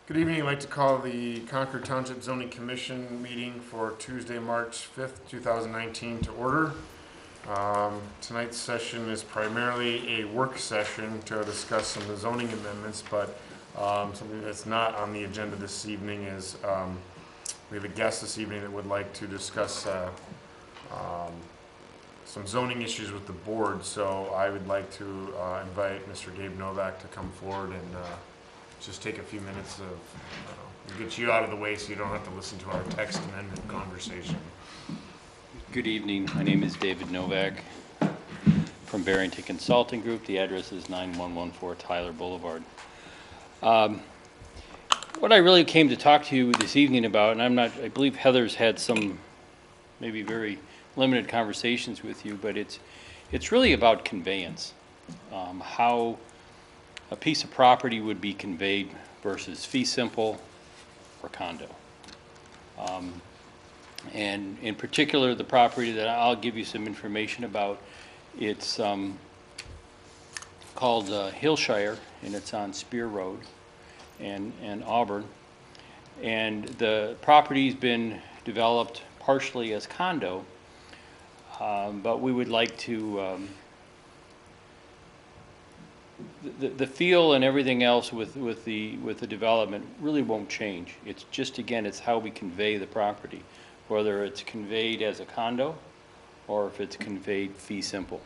Good evening. I'd like to call the Concord Township Zoning Commission meeting for Tuesday, March 5th, 2019 to order. Tonight's session is primarily a work session to discuss some of the zoning amendments, but something that's not on the agenda this evening is we have a guest this evening that would like to discuss some zoning issues with the board. So I would like to invite Mr. Gabe Novak to come forward and just take a few minutes of get you out of the way so you don't have to listen to our text amendment conversation. Good evening. My name is David Novak from Barrington Consulting Group. The address is 9114 Tyler Boulevard. What I really came to talk to you this evening about, and I believe Heather's had some maybe very limited conversations with you, but it's really about conveyance, how a piece of property would be conveyed versus fee simple or condo. And in particular, the property that I'll give you some information about, it's called Hillshire, and it's on Spear Road and Auburn. And the property's been developed partially as condo, but we would like to the feel and everything else with the development really won't change. It's just, again, it's how we convey the property, whether it's conveyed as a condo or if it's conveyed fee simple.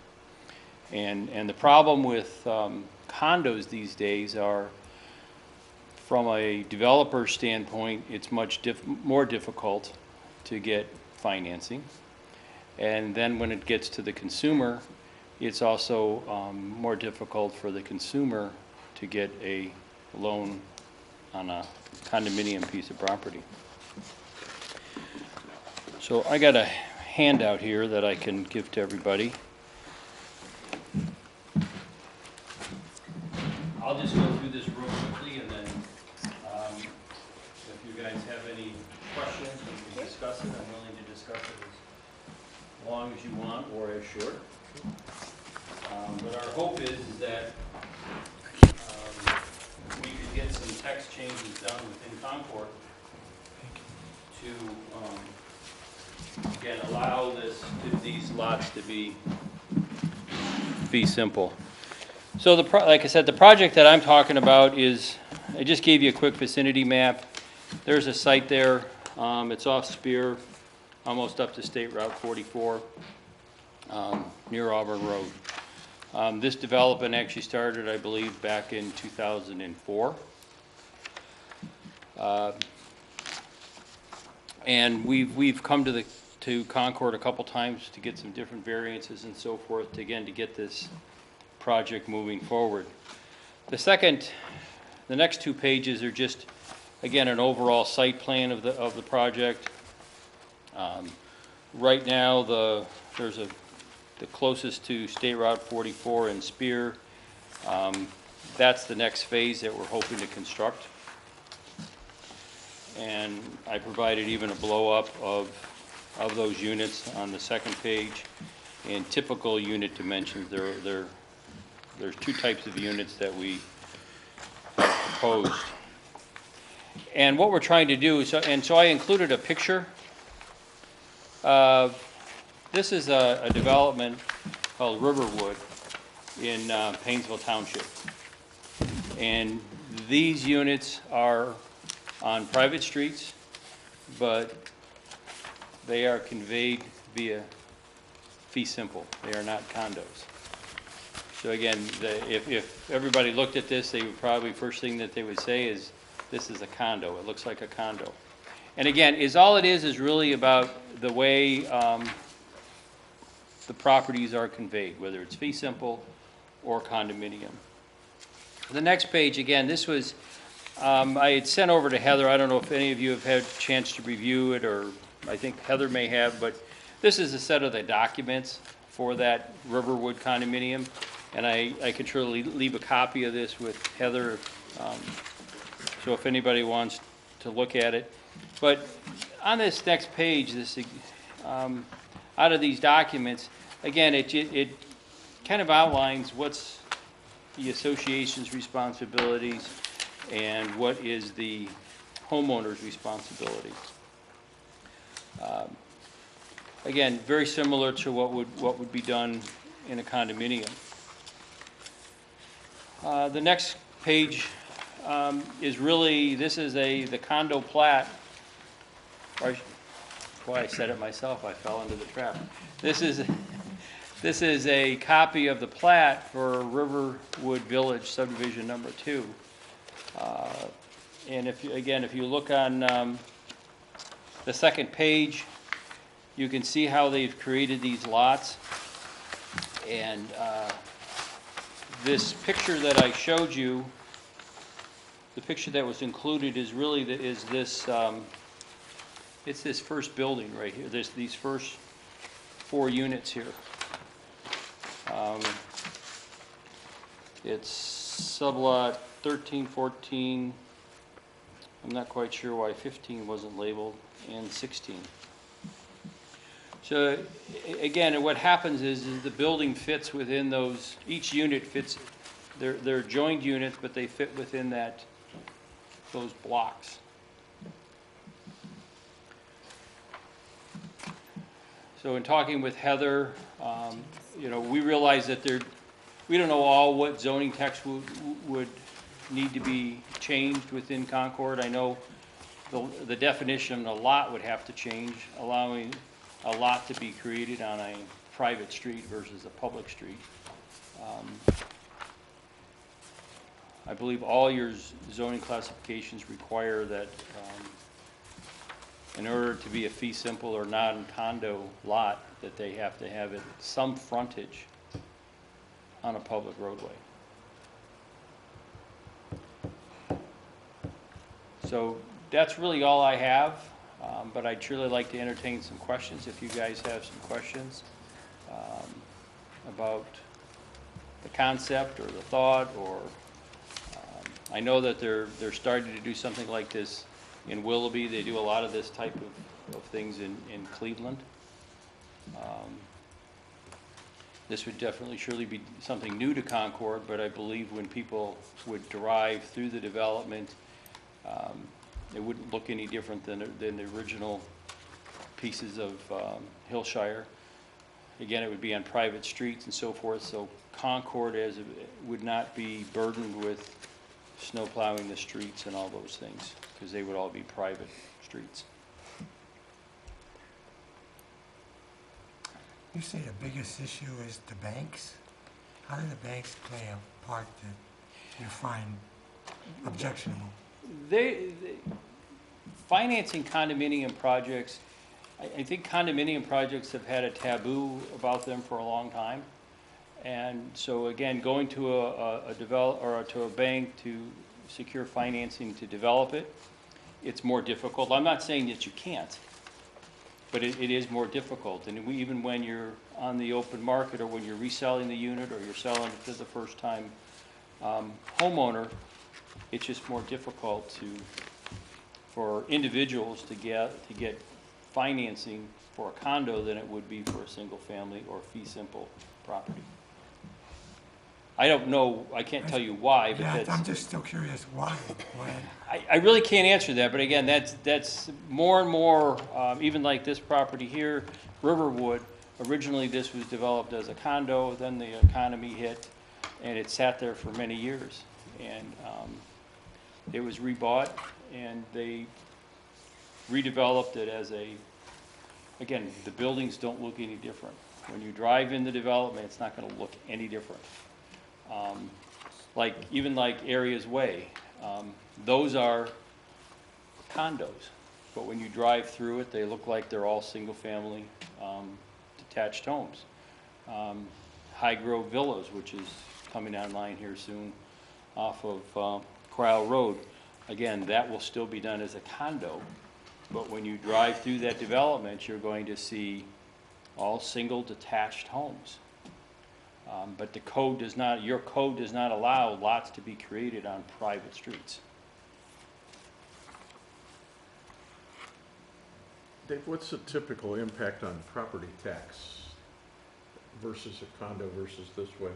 And the problem with condos these days are, from a developer standpoint, it's much more difficult to get financing. And then when it gets to the consumer, it's also more difficult for the consumer to get a loan on a condominium piece of property. So I got a handout here that I can give to everybody. I'll just go through this real quickly, and then if you guys have any questions, we can discuss it. I'm willing to discuss it as long as you want or as short. But our hope is that we could get some text changes done within Concord to, again, allow these lots to be fee simple. So, like I said, the project that I'm talking about is, I just gave you a quick vicinity map. There's a site there. It's off Spear, almost up to State Route 44, near Auburn Road. This development actually started, I believe, back in 2004. And we've come to Concord a couple times to get some different variances and so forth, to get this project moving forward. The next two pages are just, again, an overall site plan of the project. Right now, the closest to State Route 44 and Spear, that's the next phase that we're hoping to construct. And I provided even a blow-up of those units on the second page. And typical unit dimensions, there's two types of units that we proposed. And what we're trying to do is, so I included a picture. This is a development called Riverwood in Painesville Township. And these units are on private streets, but they are conveyed via fee simple. They are not condos. So again, if everybody looked at this, they would probably, first thing that they would say is, this is a condo. It looks like a condo. And again, all it is really about the way the properties are conveyed, whether it's fee simple or condominium. The next page, again, this was, I had sent over to Heather. I don't know if any of you have had a chance to review it, or I think Heather may have, but this is a set of the documents for that Riverwood condominium. And I could surely leave a copy of this with Heather, so if anybody wants to look at it. But on this next page, out of these documents, again, it kind of outlines what's the association's responsibilities, and what is the homeowner's responsibility. Again, very similar to what would be done in a condominium. The next page is really, this is the condo plat. Boy, I said it myself, I fell into the trap. This is a copy of the plat for Riverwood Village subdivision number 2. And if you look on the second page, you can see how they've created these lots. And this picture that I showed you, the picture that was included is really it's this first building right here. There's these first 4 units here. It's sublot 13, 14. I'm not quite sure why 15 wasn't labeled, and 16. So again, what happens is the building fits within those, each unit fits, they're joined units, but they fit within those blocks. So in talking with Heather, we realize that we don't know all what zoning text would need to be changed within Concord. I know the definition of a lot would have to change, allowing a lot to be created on a private street versus a public street. I believe all your zoning classifications require that in order to be a fee simple or non-condo lot, that they have to have some frontage on a public roadway. So that's really all I have. But I'd truly like to entertain some questions if you guys have some questions about the concept or the thought, or I know that they're starting to do something like this in Willoughby. They do a lot of this type of things in Cleveland. This would definitely surely be something new to Concord, but I believe when people would drive through the development, it wouldn't look any different than the original pieces of Hillshire. Again, it would be on private streets and so forth, so Concord would not be burdened with snow plowing the streets and all those things, because they would all be private streets. You say the biggest issue is the banks? How do the banks play a part that you find objectionable? Financing condominium projects, I think condominium projects have had a taboo about them for a long time. And so again, going to a developer or to a bank to secure financing to develop it, it's more difficult. I'm not saying that you can't, but it is more difficult. And even when you're on the open market, or when you're reselling the unit, or you're selling it to the first time homeowner, it's just more difficult for individuals to get financing for a condo than it would be for a single family or fee simple property. I don't know, I can't tell you why, but yeah, I'm just still curious why. I really can't answer that, but again, that's more and more, even like this property here, Riverwood, originally this was developed as a condo, then the economy hit, and it sat there for many years. And it was rebought, and they redeveloped it as again, the buildings don't look any different. When you drive in the development, it's not going to look any different. Even like Areas Way, those are condos, but when you drive through it, they look like they're all single-family detached homes. High Grove Villas, which is coming online here soon, off of Crowell Road. Again, that will still be done as a condo, but when you drive through that development, you're going to see all single detached homes. But your code does not allow lots to be created on private streets. Dave, what's the typical impact on property tax versus a condo versus this way?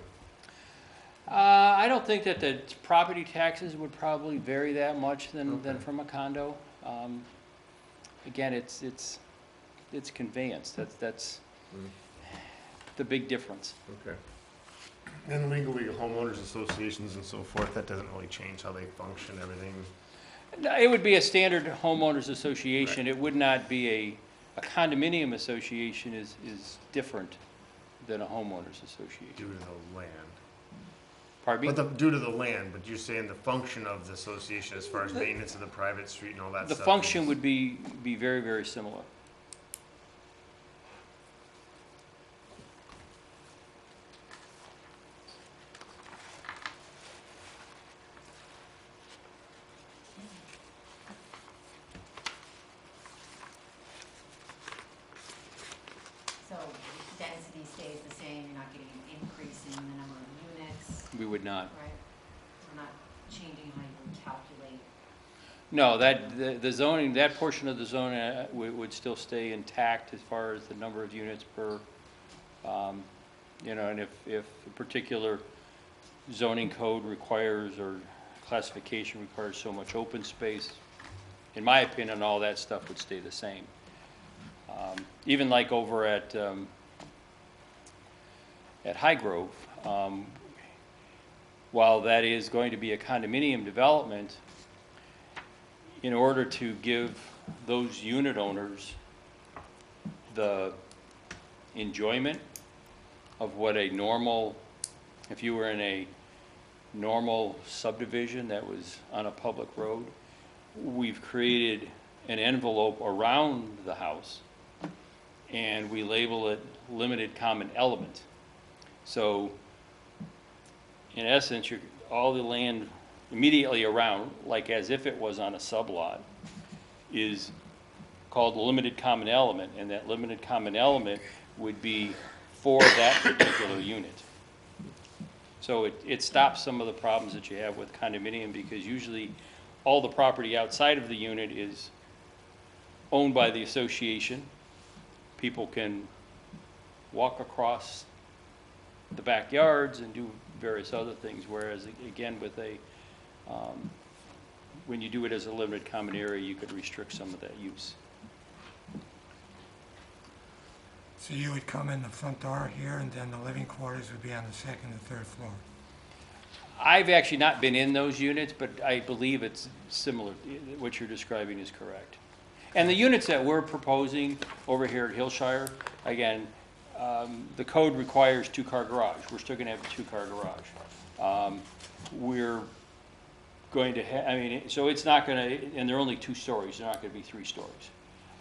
I I don't think that the property taxes would probably vary that much than Okay. from a condo. Again, it's conveyance, that's Mm, the big difference. okay. And legally, homeowners associations and so forth, that doesn't really change how they function, everything. No, it would be a standard homeowners association, it would not be a condominium association is different than a homeowners association. Due to the land. Pardon me? Due to the land, but you're saying the function of the association as far as maintenance of the private street and all that The stuff. function is- would be very, very similar. So density stays the same, you're not getting an increase in the number of units, We would not. right? We're not changing how you calculate. No, the zoning, that portion of the zoning would still stay intact as far as the number of units per, you know, and if a particular zoning code requires or classification requires so much open space, in my opinion, all that stuff would stay the same. Even like over at High Grove, while that is going to be a condominium development, in order to give those unit owners the enjoyment of what a normal, if you were in a normal subdivision that was on a public road, we've created an envelope around the house and we label it limited common element. So in essence, all the land immediately around, like as if it was on a sublot, is called the limited common element, and that limited common element would be for that particular unit. So it stops some of the problems that you have with condominium, because usually all the property outside of the unit is owned by the association. People can walk across the backyards and do various other things, whereas again with when you do it as a limited common area, you could restrict some of that use. So you would come in the front door here, and then the living quarters would be on the second and third floor. I've actually not been in those units, but I believe it's similar. What you're describing is correct. And the units that we're proposing over here at Hillshire, again, the code requires two-car garage. We're still going to have a two-car garage. We're going to have, I mean, so it's not going to, and they're only 2 stories. They're not going to be 3 stories.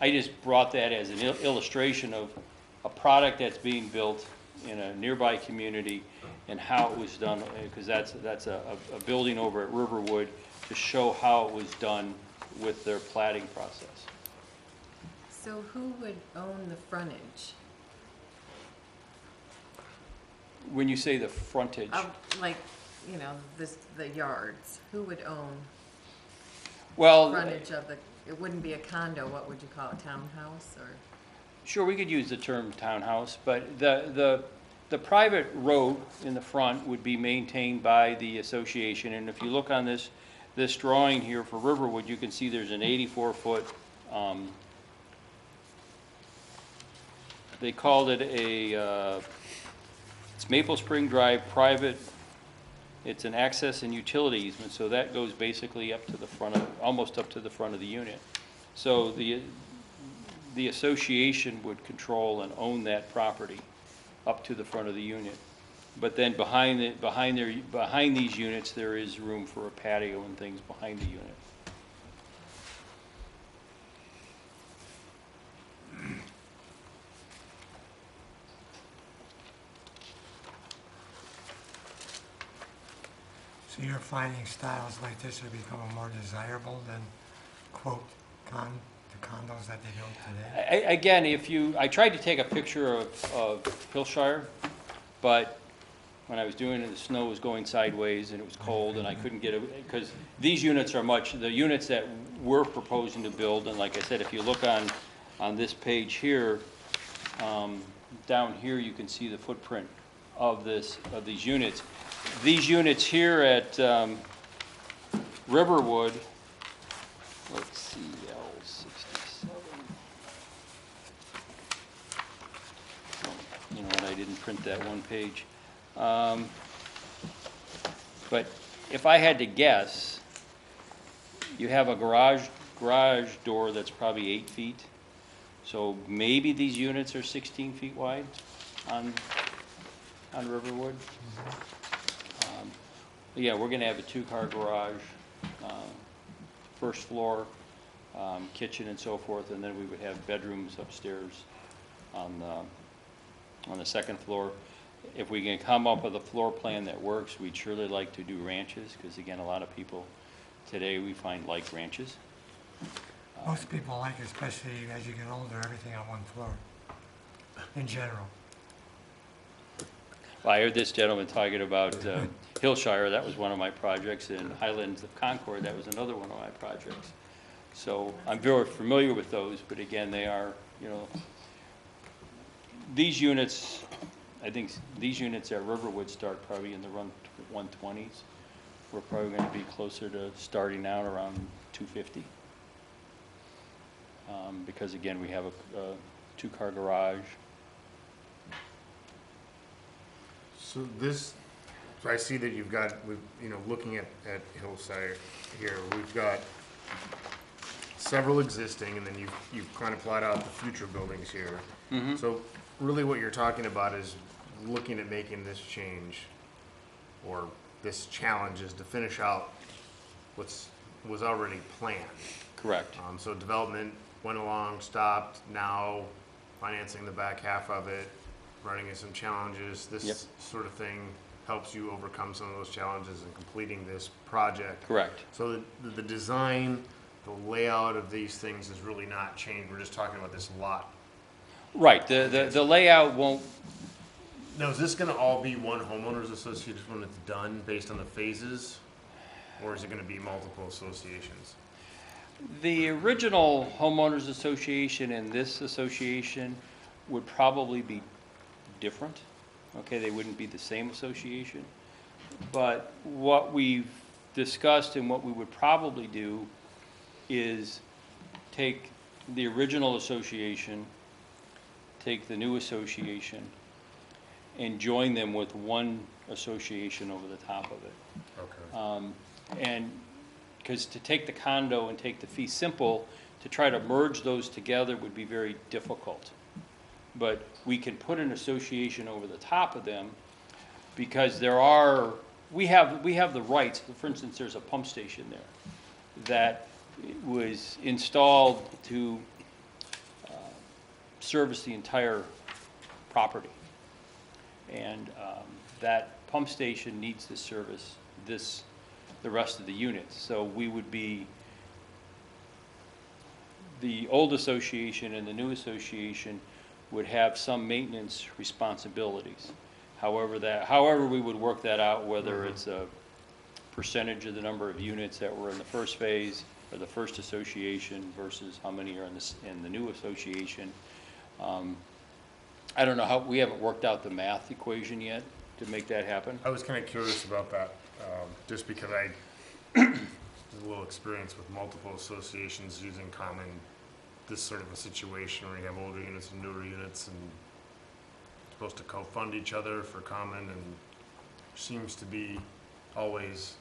I just brought that as an illustration of a product that's being built in a nearby community and how it was done, because that's a building over at Riverwood to show how it was done with their platting process. So who would own the frontage? When you say the frontage, Like, you know, the yards, who would own well, frontage of the, it wouldn't be a condo, what would you call it, townhouse, or? sure, we could use the term townhouse, but the private road in the front would be maintained by the association. And if you look on this drawing here for Riverwood, you can see there's an 84-foot, they called it it's Maple Spring Drive private. It's an access and utility easement, so that goes basically up to the front of, almost up to the front of the unit. So the association would control and own that property up to the front of the unit. But then behind these units, there is room for a patio and things behind the unit. So you're finding styles like this are becoming more desirable than, quote, the condos that they build today? Again, I tried to take a picture of Hillshire, but when I was doing it, the snow was going sideways and it was cold and I couldn't get it, because these units are the units that we're proposing to build, and like I said, if you look on this page here, down here you can see the footprint of these units. These units here at Riverwood, let's see, L67. You know what, I didn't print that one page. But if I had to guess, you have a garage door that's probably 8 feet. So maybe these units are 16 feet wide on Riverwood. Yeah, we're gonna have a 2-car garage, first floor, kitchen and so forth, and then we would have bedrooms upstairs on the second floor. If we can come up with a floor plan that works, we'd surely like to do ranches, because again, a lot of people today we find like ranches. Most people like, especially as you get older, everything on one floor, in general. Well, I heard this gentleman talking about Hillshire, that was one of my projects, and Highlands of Concord, that was another one of my projects. So I'm very familiar with those, but again, they are, you know, these units, I think these units at Riverwood start probably in the 120s. We're probably going to be closer to starting out around 250. Because again, we have a 2-car garage. So this, so I see that you've got, you know, looking at Hillside here, we've got several existing, and then you've kind of plotted out the future buildings here. Mm-hmm. So really what you're talking about is looking at making this change, or this challenge is to finish out was already planned. Correct. So development went along, stopped, now financing the back half of it, running into some challenges. This Yep. sort of thing helps you overcome some of those challenges in completing this project. Correct. So the design, the layout of these things is really not changed. We're just talking about this lot. Right. The layout won't. Now, is this gonna all be one homeowners association when it's done, based on the phases? Or is it gonna be multiple associations? The original homeowners association and this association would probably be different. Okay, they wouldn't be the same association. But what we've discussed and what we would probably do is take the original association, take the new association, and join them with one association over the top of it. Okay. And because to take the condo and take the fee simple, to try to merge those together would be very difficult. But we can put an association over the top of them, because we have the rights. For instance, there's a pump station there that was installed to service the entire property. And that pump station needs to service the rest of the units. So we would be, the old association and the new association would have some maintenance responsibilities. However we would work that out, whether it's a percentage of the number of units that were in the first phase or the first association versus how many are in the new association. I don't know how, we haven't worked out the math equation yet to make that happen. I was kind of curious about that, just because I have a little experience with multiple associations using common, this sort of a situation where you have older units and newer units and supposed to co-fund each other for common, and seems to be always,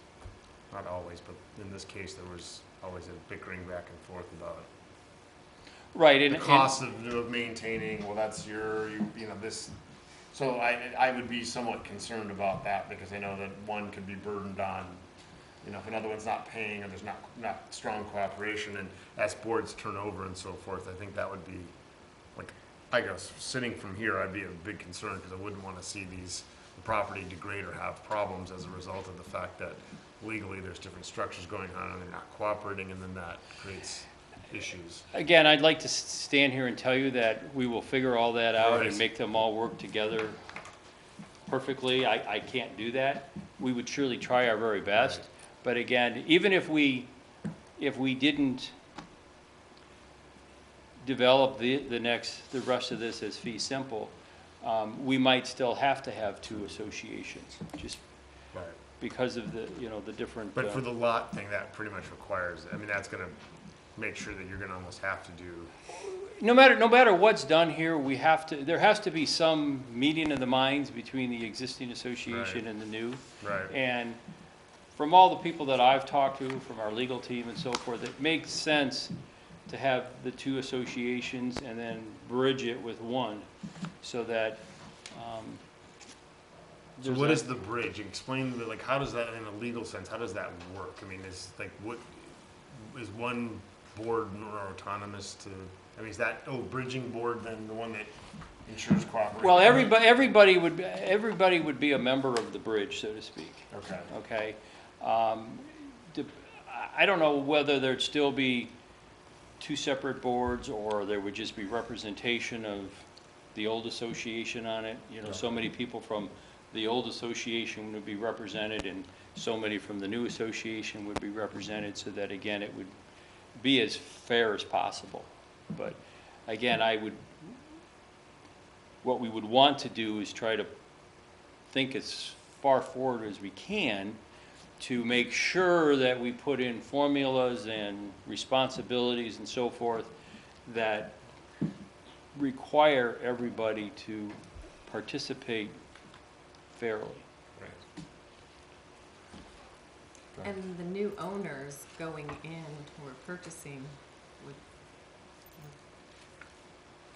not always, but in this case there was always a bickering back and forth about it. Right. The cost of maintaining, well, that's you know, this, so I would be somewhat concerned about that, because I know that one could be burdened on, you know, if another one's not paying, or there's not strong cooperation, and as boards turn over and so forth, I think that would be, like, I guess, sitting from here, I'd be a big concern, because I wouldn't want to see the property degrade or have problems as a result of the fact that legally there's different structures going on and they're not cooperating, and then that creates issues. Again, I'd like to stand here and tell you that we will figure all that out Right. and make them all work together perfectly. I can't do that. We would surely try our very best. Right. But again, even if we didn't develop the rest of this as fee simple, we might still have to have two associations. Just Right. because of the, you know, the different. But for the lot thing, that pretty much requires, I mean, that's gonna make sure that you're gonna almost have to do, No matter what's done here, there has to be some meeting of the minds between the existing association Right. and the new. right? And from all the people that I've talked to, from our legal team and so forth, it makes sense to have the two associations and then bridge it with one, so that, So what is the bridge? Explain, like, how does that, in a legal sense, how does that work? I mean, is, like, what, is one board more autonomous to, I mean, is that, bridging board then the one that ensures cooperation? Well, everybody would be a member of the bridge, so to speak. Okay. Okay? I don't know whether there'd still be two separate boards, or there would just be representation of the old association on it. You know, so many people from the old association would be represented, and so many from the new association would be represented, so that, again, it would be as fair as possible. But, again, what we would want to do is try to think as far forward as we can to make sure that we put in formulas and responsibilities and so forth that require everybody to participate fairly. Right. And the new owners going in who are purchasing would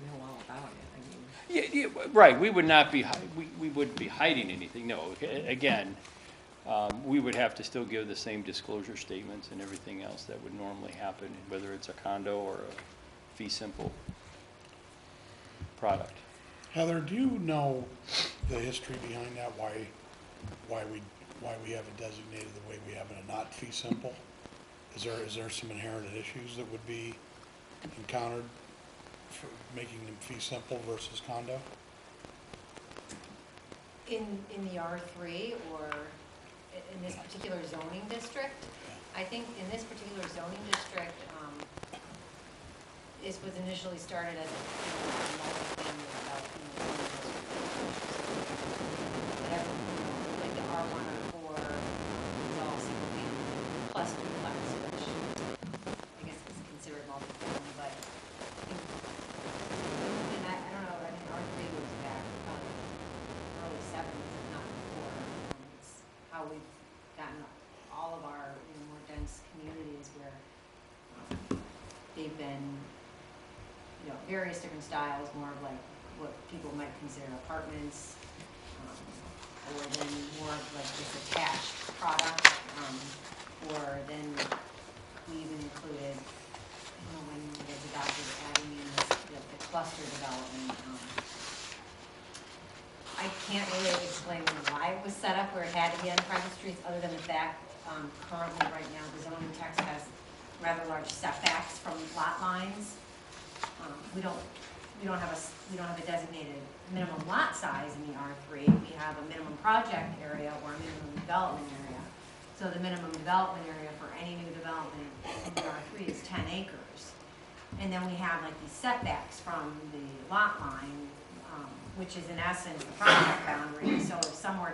know all about it, I mean. Yeah, right, we would not be, we wouldn't be hiding anything, no. Again, we would have to still give the same disclosure statements and everything else that would normally happen, whether it's a condo or a fee simple product. Heather, do you know the history behind that, why we have it designated the way we have it and not fee simple? Is there some inherent issues that would be encountered for making them fee simple versus condo? In the R3 or in this particular zoning district, I think in this particular zoning district, this was initially started as a multi-family development whatever, like the R1 or 4 is all single family plus duplex, which I guess is considered multi-family, but and I don't know, I mean R3 was back early 70s, if not before. It's how we've gotten all of our more dense communities where they've been various different styles, more of like what people might consider apartments, or then more of like this attached product, or then we even included, when it was adopted, adding in this, the cluster development. I can't really explain why it was set up where it had to be on private streets, other than the fact currently right now the zoning text has rather large setbacks from lot lines. We don't have a designated minimum lot size in the R3. We have a minimum project area or a minimum development area. So the minimum development area for any new development in the R3 is 10 acres. And then we have like these setbacks from the lot line, which is in essence the project boundary. So if someone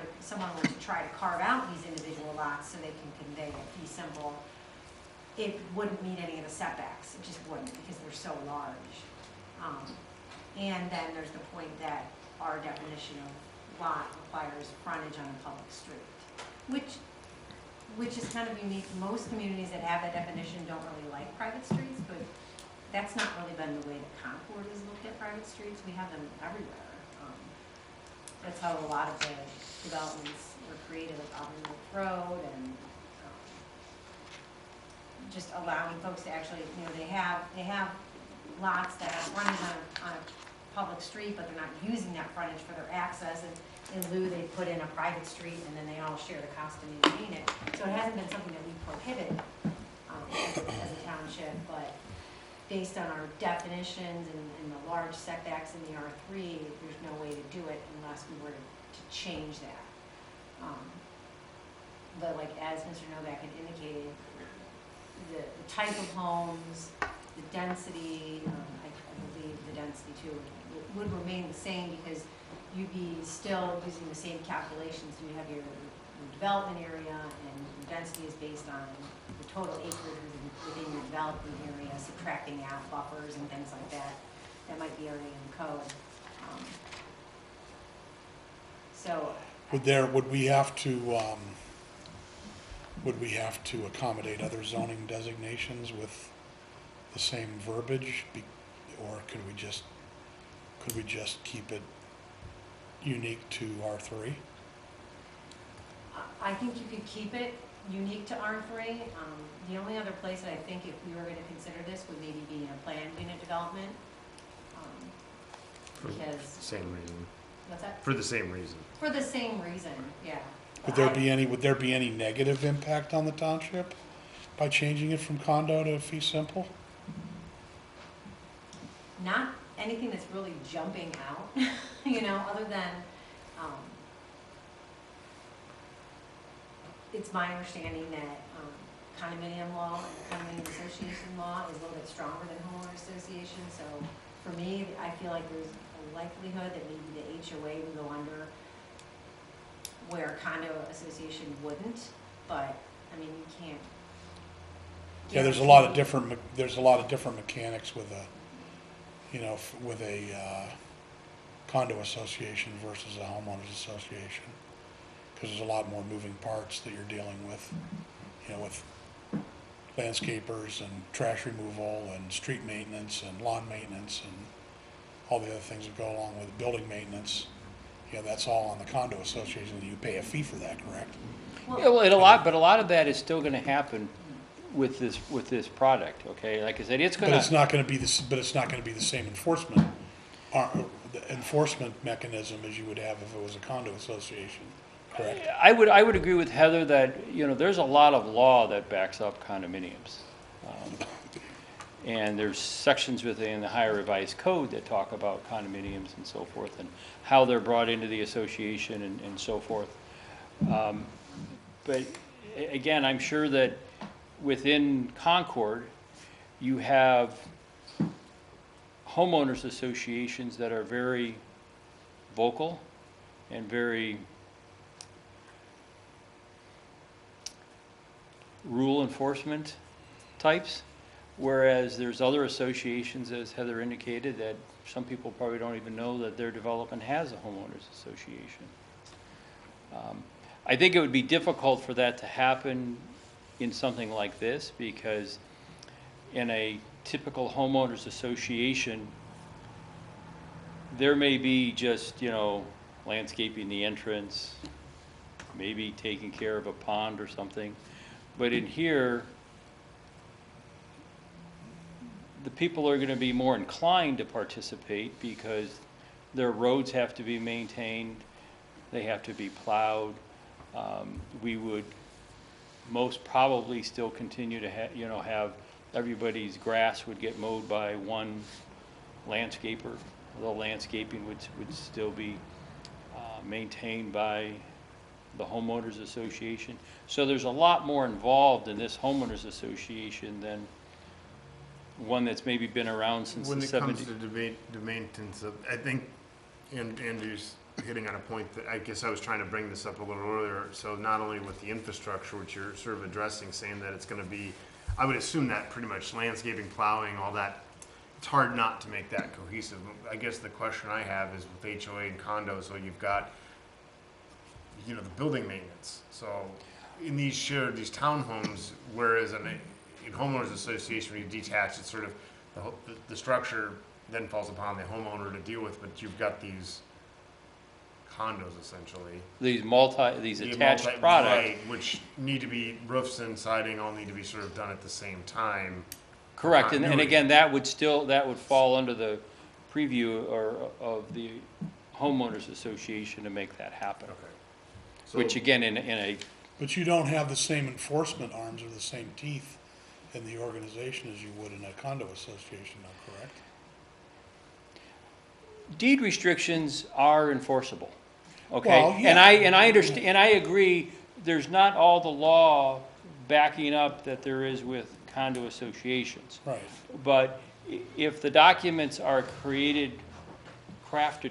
were to try to carve out these individual lots so they can convey a fee simple, it wouldn't meet any of the setbacks. It just wouldn't, because they're so large. And then there's the point that our definition of lot requires frontage on a public street, which is kind of unique. Most communities that have that definition don't really like private streets, but that's not really been the way that Concord has looked at private streets. We have them everywhere. That's how a lot of the developments were created, like Auburn Road, and just allowing folks to actually, they have lots that have frontage on a public street, but they're not using that frontage for their access, and in lieu they put in a private street, and then they all share the cost to maintain it. So it hasn't been something that we prohibit as a township, but based on our definitions and the large setbacks in the R3, there's no way to do it unless we were to change that. But like as Mr. Novak had indicated, the type of homes, the density, I believe the density too, would remain the same, because you'd be still using the same calculations. You have your development area, and the density is based on the total acreage within your development area, subtracting out buffers and things like that. That might be already in the code. So, Would we have to accommodate other zoning designations with the same verbiage? Or could we just keep it unique to R3? I think you could keep it unique to R3. The only other place that I think if we were going to consider this would maybe be in a planned unit development. For the Because, same reason. what's that? For the same reason. For the same reason, yeah. Would there be any negative impact on the township by changing it from condo to fee simple? Not anything that's really jumping out, other than, it's my understanding that condominium law and condominium association law is a little bit stronger than homeowner association. So for me, I feel like there's a likelihood that maybe the HOA would go under where condo association wouldn't. But, I mean, you can't. Yeah, there's a lot of different mechanics with a condo association versus a homeowners association. Because there's a lot more moving parts that you're dealing with, with landscapers and trash removal and street maintenance and lawn maintenance and all the other things that go along with building maintenance. That's all on the condo association, and you pay a fee for that, correct? Yeah, well, but a lot of that is still gonna happen with this product, okay? Like I said, it's But gonna. it's not gonna be the same enforcement mechanism as you would have if it was a condo association, correct? I would agree with Heather that, there's a lot of law that backs up condominiums. And there's sections within the Higher Revised Code that talk about condominiums and so forth, and how they're brought into the association and so forth. But again, I'm sure that within Concord, you have homeowners associations that are very vocal and very rule enforcement types, whereas there's other associations, as Heather indicated, that some people probably don't even know that their development has a homeowners association. I think it would be difficult for that to happen in something like this, because in a typical homeowners association, there may be just, landscaping the entrance, maybe taking care of a pond or something. But in here, the people are going to be more inclined to participate because their roads have to be maintained, they have to be plowed. We would most probably still continue to have everybody's grass would get mowed by one landscaper. The landscaping would still be maintained by the homeowners association. So there's a lot more involved in this homeowners association than one that's maybe been around since the 70s. When it comes to the maintenance of, I think, and Andrew's hitting on a point that I guess I was trying to bring this up a little earlier. So not only with the infrastructure, which you're sort of addressing, saying that it's going to be, I would assume that pretty much landscaping, plowing, all that, it's hard not to make that cohesive. I guess the question I have is with HOA and condos, so you've got, the building maintenance. So in these townhomes, whereas in homeowners association, when you detach, it's sort of the structure then falls upon the homeowner to deal with, but you've got these condos essentially. These attached products. Right, which need to be, roofs and siding all need to be sort of done at the same time. Correct, and again, that would fall under the preview of the homeowners association to make that happen. Okay. So, Which again, in a. But you don't have the same enforcement arms or the same teeth in the organization as you would in a condo association, though, correct? Deed restrictions are enforceable, okay? Well, yeah. And I understand, and I agree, there's not all the law backing up that there is with condo associations. Right. But if the documents are crafted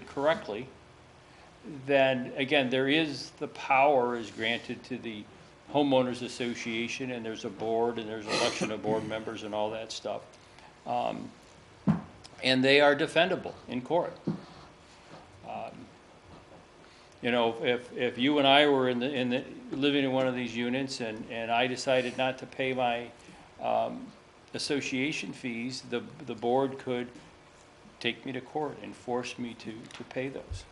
correctly, then again, there is, the power is granted to the homeowners association, and there's a board, and there's election of board members and all that stuff. And they are defendable in court. You know, if you and I were living in one of these units, and I decided not to pay my association fees, the board could take me to court and force me to pay those.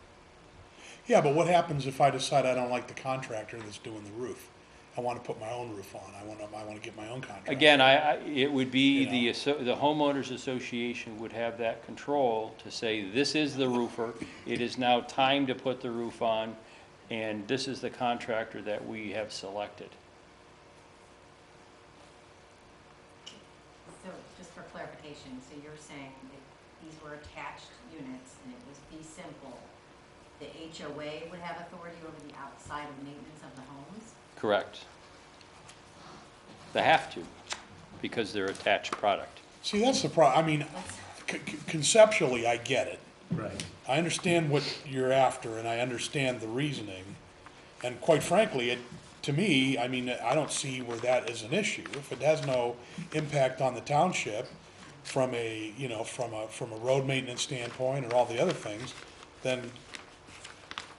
Yeah, but what happens if I decide I don't like the contractor that's doing the roof? I want to put my own roof on. I want to get my own contractor. Again, it would be You the homeowners association would have that control to say, this is the roofer, it is now time to put the roof on, and this is the contractor that we have selected. So just for clarification, so you're saying if these were attached units and it was fee simple, the HOA would have authority over the outside of maintenance of the homes? Correct. They have to, because they're attached product. See, that's the problem. I mean, conceptually, I get it. Right. I understand what you're after, and I understand the reasoning. And quite frankly, to me, I mean, I don't see where that is an issue. If it has no impact on the township from a road maintenance standpoint or all the other things, then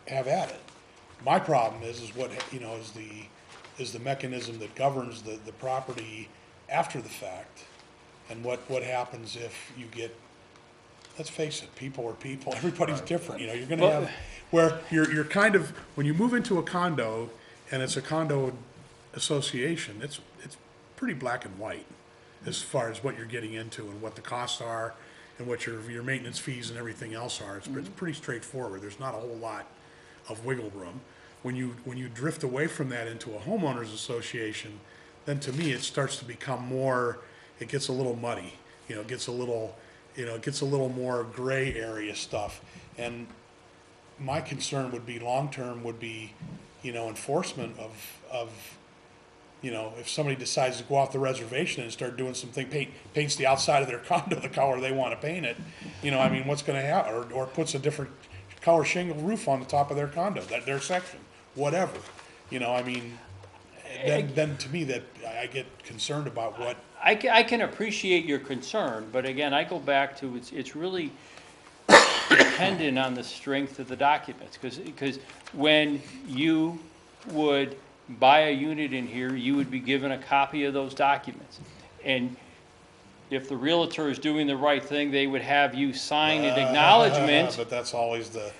have at it. My problem is what, is the mechanism that governs the property after the fact, and what happens if you get, let's face it, people are people, everybody's different, you're gonna have, where you're kind of, when you move into a condo, and it's a condo association, it's pretty black and white as far as what you're getting into and what the costs are, and what your maintenance fees and everything else are. It's pretty straightforward. There's not a whole lot of wiggle room. When you drift away from that into a homeowners association, then to me it starts to become more, it gets a little muddy, it gets a little more gray area stuff. And my concern would be, long-term would be, enforcement of if somebody decides to go off the reservation and start doing something, paints the outside of their condo the color they want to paint it, what's gonna happen, or puts a different color shingle roof on the top of their condo, their section, whatever. Then to me that I get concerned about what. I can appreciate your concern, but again, I go back to, it's really dependent on the strength of the documents, because when you would buy a unit in here, you would be given a copy of those documents. And if the realtor is doing the right thing, they would have you sign an acknowledgement. But that's always the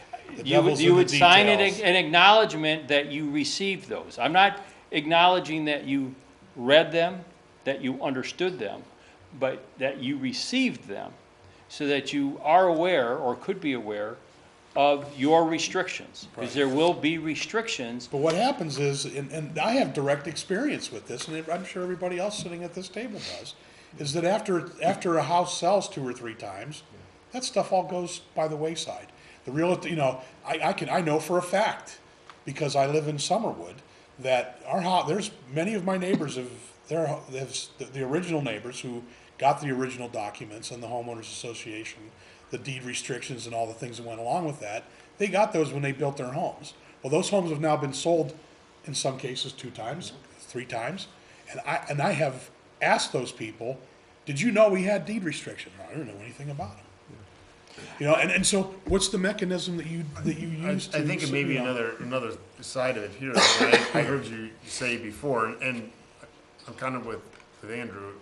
devil's You in the would sign details. an acknowledgement that you received those. I'm not acknowledging that you read them, that you understood them, but that you received them, so that you are aware, or could be aware, of your restrictions. Because there will be restrictions. But what happens is, and I have direct experience with this, and I'm sure everybody else sitting at this table does, is that after a house sells 2 or 3 times, that stuff all goes by the wayside. The real, I know for a fact, because I live in Summerwood, that our house, there's many of my neighbors the original neighbors who got the original documents and the homeowners association, the deed restrictions and all the things that went along with that. They got those when they built their homes. Well, those homes have now been sold in some cases 2 times, 3 times, and I have asked those people, did you know we had deed restrictions? No, I don't know anything about them. And so what's the mechanism that you use to? I think it may be another side of it here that I heard you say before, and I'm kind of with Andrew.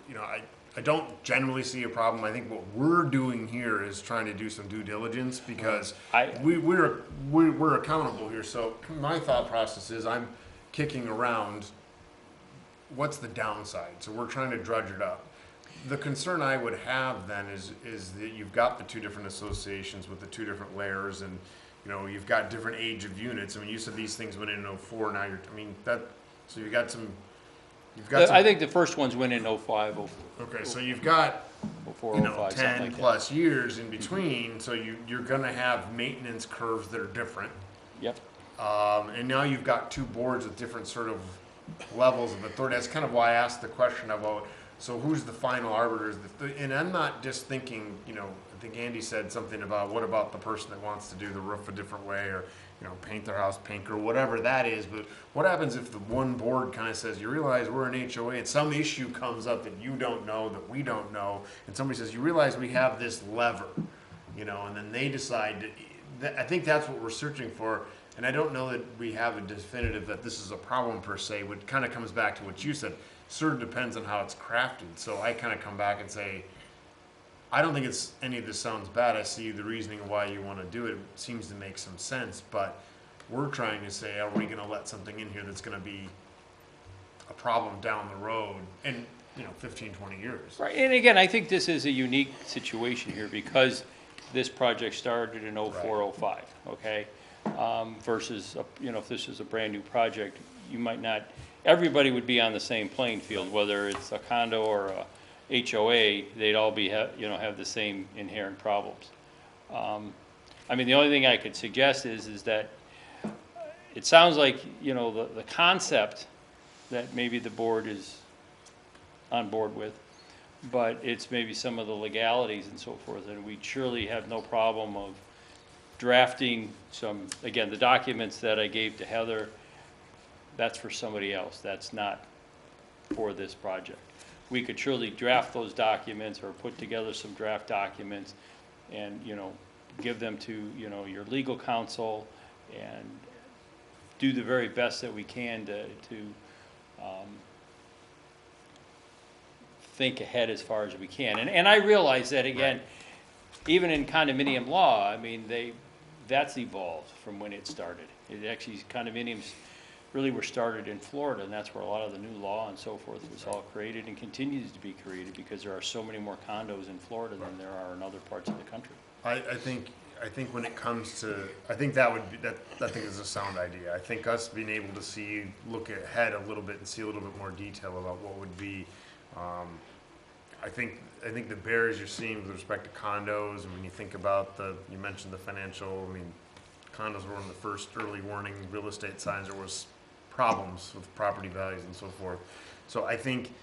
I don't generally see a problem. I think what we're doing here is trying to do some due diligence, because we're accountable here. So my thought process is, I'm kicking around what's the downside. So we're trying to drudge it up. The concern I would have then is that you've got the 2 different associations with the 2 different layers, and you've got different age of units. I mean, you said these things went in 04. Now so you've got some. I think the first ones went in 05, 04. Okay, so you've got 04, 05, 10 like plus years in between, so you're going to have maintenance curves that are different. Yep. And now you've got 2 boards with different sort of levels of authority. That's kind of why I asked the question about, so who's the final arbiters? And I'm not just thinking, I think Andy said something about, what about the person that wants to do the roof a different way, or paint their house pink or whatever that is. But what happens if the one board kind of says, you realize we're an HOA and some issue comes up that you don't know, that we don't know, and somebody says, you realize we have this lever, and then they decide, I think that's what we're searching for. And I don't know that we have a definitive that this is a problem per se, which kind of comes back to what you said. Sort of depends on how it's crafted. So I kind of come back and say, I don't think any of this sounds bad. I see the reasoning why you want to do it. It seems to make some sense, but we're trying to say, are we going to let something in here that's going to be a problem down the road in 15, 20 years? Right, and again, I think this is a unique situation here because this project started in 04, 05, okay? Versus, if this is a brand-new project, you might not, everybody would be on the same playing field, whether it's a condo or a HOA, they'd all be, have the same inherent problems. I mean, the only thing I could suggest is that it sounds like, the concept that maybe the board is on board with, but it's maybe some of the legalities and so forth, and we surely have no problem of drafting some, again, the documents that I gave to Heather, that's for somebody else. That's not for this project. We could surely draft those documents or put together some draft documents and, give them to, your legal counsel and do the very best that we can to think ahead as far as we can. And I realize that, again, even in condominium law, I mean, that's evolved from when it started. It actually, condominiums really were started in Florida, and that's where a lot of the new law and so forth was all created and continues to be created because there are so many more condos in Florida than there are in other parts of the country. I think when it comes to, I think that is a sound idea. I think us being able to look ahead a little bit and see a little bit more detail about what would be, I think the barriers you're seeing with respect to condos, and when you think about you mentioned the financial, I mean, condos were one of the first early warning real estate signs. There was problems with property values and so forth. So I think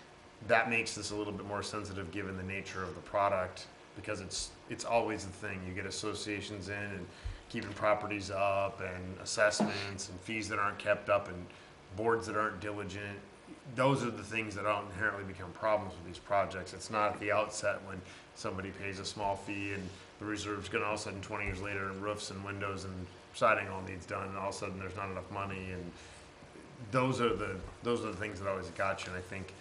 that makes this a little bit more sensitive given the nature of the product, because it's always the thing. You get associations in and keeping properties up and assessments and fees that aren't kept up and boards that aren't diligent. Those are the things that don't inherently become problems with these projects. It's not at the outset when somebody pays a small fee and the reserve's going to all of a sudden 20 years later roofs and windows and siding all needs done, and all of a sudden there's not enough money, and those are the things that always got you. And I think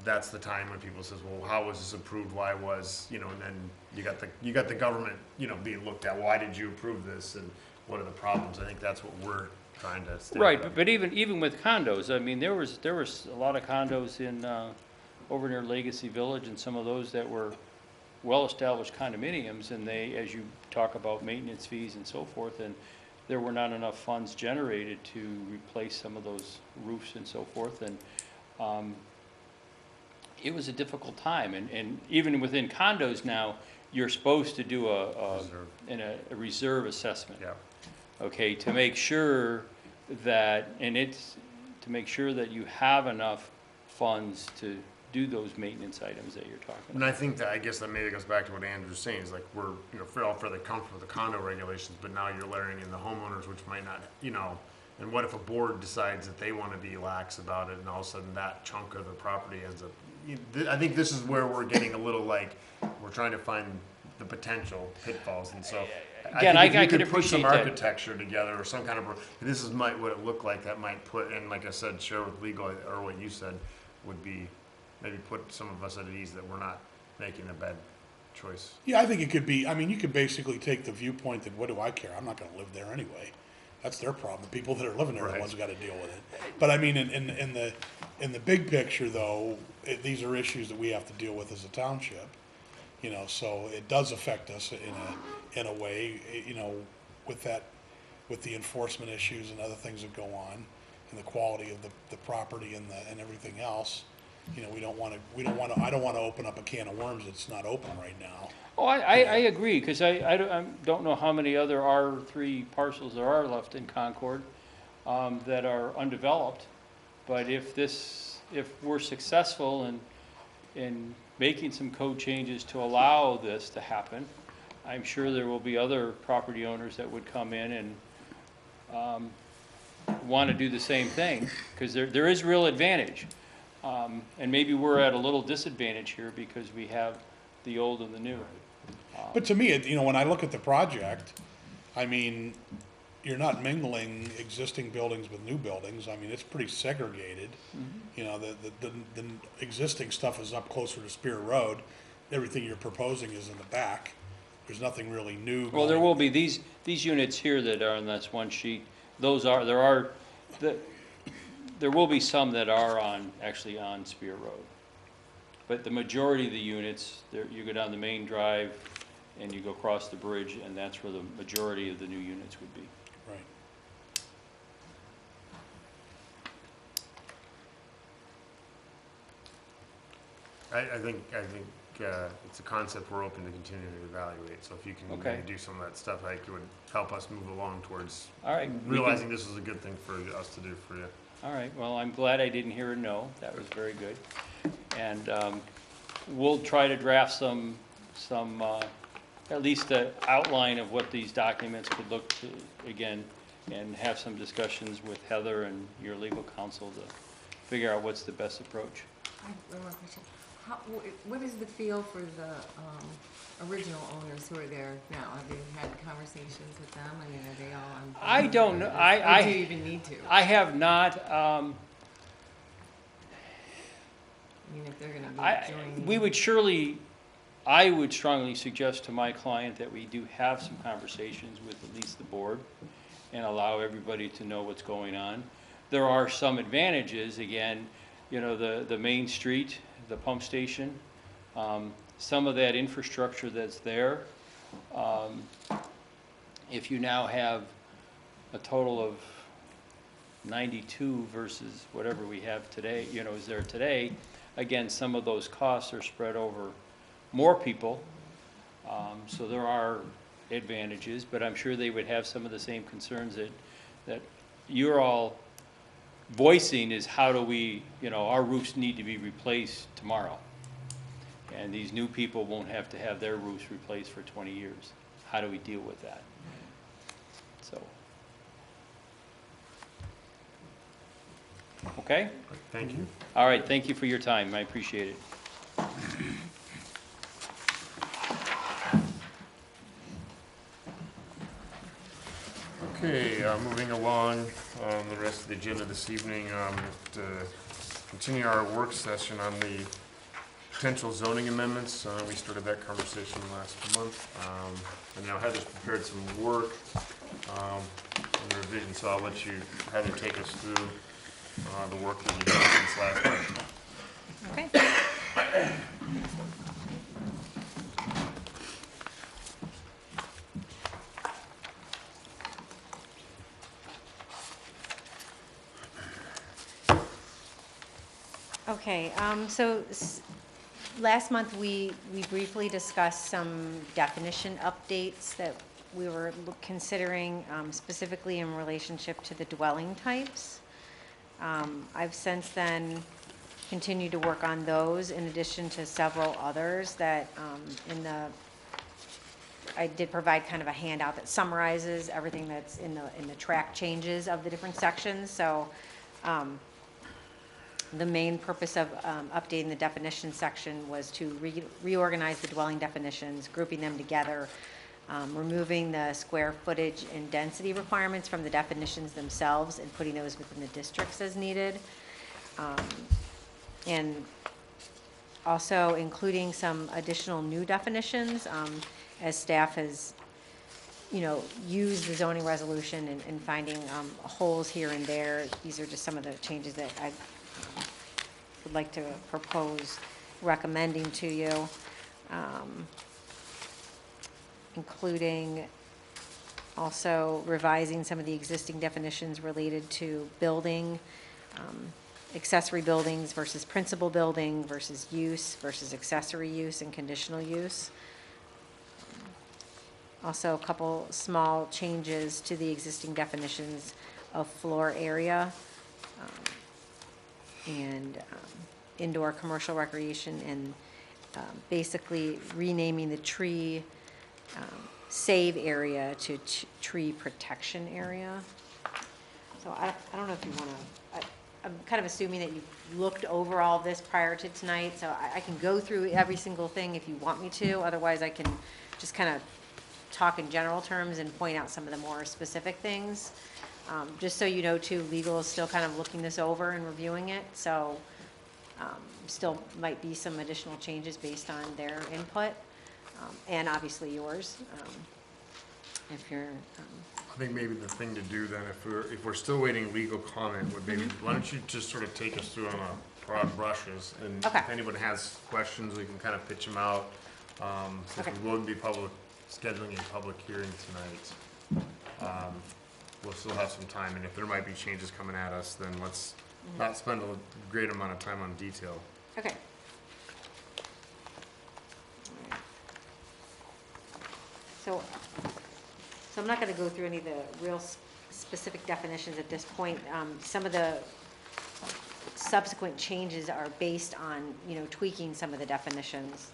that's the time when people says, well, how was this approved? Why was, and then you got the government, being looked at. Why did you approve this, and what are the problems? I think that's what we're trying to stay Right, with. but even with condos, I mean, there was a lot of condos in over near Legacy Village and some of those that were well-established condominiums, and they, as you talk about maintenance fees and so forth, and there were not enough funds generated to replace some of those roofs and so forth, and it was a difficult time. And even within condos now, you're supposed to do a reserve assessment. Yeah. Okay, to make sure that, to make sure that you have enough funds to do those maintenance items that you're talking about. And I think I guess that maybe goes back to what Andrew's saying, is like we're, all fairly comfortable with the condo regulations, but now you're layering in the homeowners, which might not, and what if a board decides that they want to be lax about it, and all of a sudden that chunk of the property ends up, I think this is where we're getting a little like, we're trying to find the potential pitfalls, and so. Again, I think I if you could could put some appreciate that. architecture together or some kind of, this is what it looked like, that might put, and like I said, share with legal, or what you said, would be maybe put some of us at ease that we're not making a bad choice. Yeah, I think it could be, I mean, you could basically take the viewpoint that, what do I care? I'm not gonna live there anyway. That's their problem. The people that are living there are the Right. ones who gotta deal with it. But I mean, in the big picture though, these are issues that we have to deal with as a township. So it does affect us in a way, with the enforcement issues and other things that go on, and the quality of the property and everything else. I don't want to open up a can of worms that's not open right now. Oh, I agree, because I don't know how many other R3 parcels there are left in Concord that are undeveloped, but if we're successful in making some code changes to allow this to happen, I'm sure there will be other property owners that would come in and want to do the same thing, because there is real advantage. And maybe we're at a little disadvantage here because we have the old and the new. But to me, you know, when I look at the project, I mean, you're not mingling existing buildings with new buildings. I mean, it's pretty segregated. You know, the existing stuff is up closer to Spear Road. Everything you're proposing is in the back. There's nothing really new. Well, there going- will be these units here that are on this one sheet. There will be some that are actually on Spear Road. But the majority of the units, you go down the main drive and you go across the bridge, and that's where the majority of the new units would be. Right. I think it's a concept we're open to continue to evaluate, so if you can Okay. maybe do some of that stuff, I think it would help us move along towards All right. realizing this is a good thing for us to do for you. All right, well, I'm glad I didn't hear a no. That was very good. And we'll try to draft some at least an outline of what these documents could look to, again, and have some discussions with Heather and your legal counsel to figure out what's the best approach. I have one more question. What is the feel for the original owners who are there now? Have you had conversations with them? I mean, are they all on board? I don't know. Or do you even need to? I have not. I mean, if they're gonna be joining. I would strongly suggest to my client that we do have some conversations with at least the board and allow everybody to know what's going on. There are some advantages, again, you know, the main street, the pump station, some of that infrastructure that's there. If you now have a total of 92 versus whatever we have today, you know, is there today, again, some of those costs are spread over more people. So there are advantages, but I'm sure they would have some of the same concerns that you're all voicing, is how do we, you know, our roofs need to be replaced tomorrow. And these new people won't have to have their roofs replaced for 20 years. How do we deal with that? So. Okay? Thank you. All right, thank you for your time. I appreciate it. Okay, moving along on the rest of the agenda this evening, to continue our work session on the potential zoning amendments. We started that conversation last month. And now Heather's prepared some work on the revision, so I'll let you, Heather, take us through the work that you've done since last month. Okay. Okay, last month we briefly discussed some definition updates that we were considering, specifically in relationship to the dwelling types. I've since then continued to work on those in addition to several others that I did provide kind of a handout that summarizes everything that's in the track changes of the different sections. So the main purpose of updating the definition section was to reorganize the dwelling definitions, grouping them together, removing the square footage and density requirements from the definitions themselves and putting those within the districts as needed. And also including some additional new definitions as staff has, you know, used the zoning resolution and finding holes here and there. These are just some of the changes that I would like to propose recommending to you, including also revising some of the existing definitions related to building, accessory buildings versus principal building versus use versus accessory use and conditional use. Also, a couple small changes to the existing definitions of floor area and indoor commercial recreation, and basically renaming the tree save area to tree protection area. So I don't know if you want to, I'm kind of assuming that you looked over all this prior to tonight, so I can go through every single thing if you want me to. Otherwise, I can just kind of talk in general terms and point out some of the more specific things. Just so you know, too, legal is still kind of looking this over and reviewing it, so still might be some additional changes based on their input, and obviously yours, if you're, I think maybe the thing to do then, if we're still waiting legal comment, would maybe, why don't you just sort of take us through on a broad brushes, and Okay. if anyone has questions, we can kind of pitch them out. Since Okay. we wouldn't be scheduling a public hearing tonight, we'll still have some time, and if there might be changes coming at us, then let's not spend a great amount of time on detail. okay. So I'm not gonna go through any of the real specific definitions at this point. Some of the subsequent changes are based on, tweaking some of the definitions.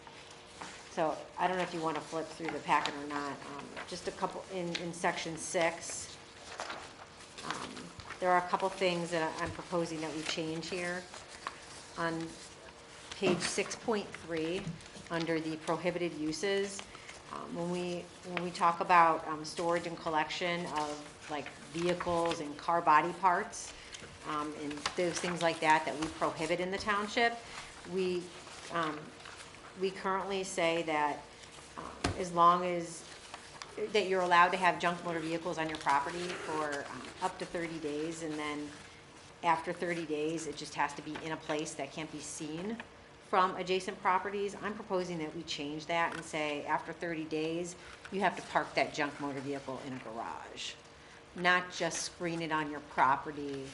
So I don't know if you want to flip through the packet or not. Just a couple, in section 6, there are a couple things that I'm proposing that we change here. On page 6.3, under the prohibited uses, when we talk about storage and collection of like vehicles and car body parts, and those things like that we prohibit in the township, we currently say that as long as that you're allowed to have junk motor vehicles on your property for up to 30 days, and then after 30 days, it just has to be in a place that can't be seen from adjacent properties. I'm proposing that we change that and say, after 30 days, you have to park that junk motor vehicle in a garage, not just screen it on your property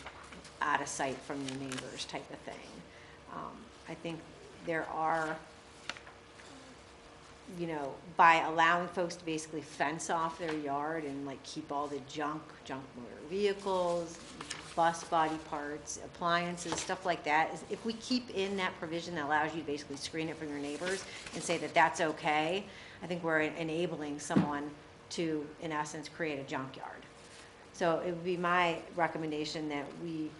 out of sight from your neighbors type of thing. I think there are, by allowing folks to basically fence off their yard and like keep all the junk motor vehicles, bus body parts, appliances, stuff like that, is if we keep in that provision that allows you to basically screen it from your neighbors and say that that's okay, I think we're enabling someone to, in essence, create a junkyard. So it would be my recommendation that we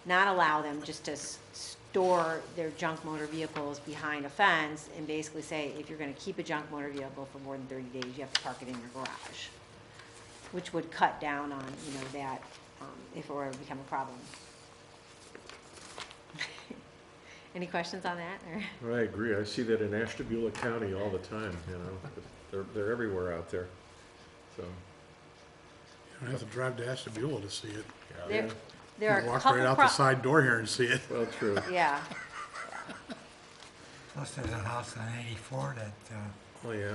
not allow them just to store their junk motor vehicles behind a fence and basically say, if you're gonna keep a junk motor vehicle for more than 30 days, you have to park it in your garage, which would cut down on, that, if it were to become a problem. Any questions on that, or? I agree. I see that in Ashtabula County all the time, They're everywhere out there, so. You don't have to drive to Ashtabula to see it. There You are can a walk couple right out the side door here and see it. Well, true. Yeah, Plus, there's a house on 84 that, Oh, yeah,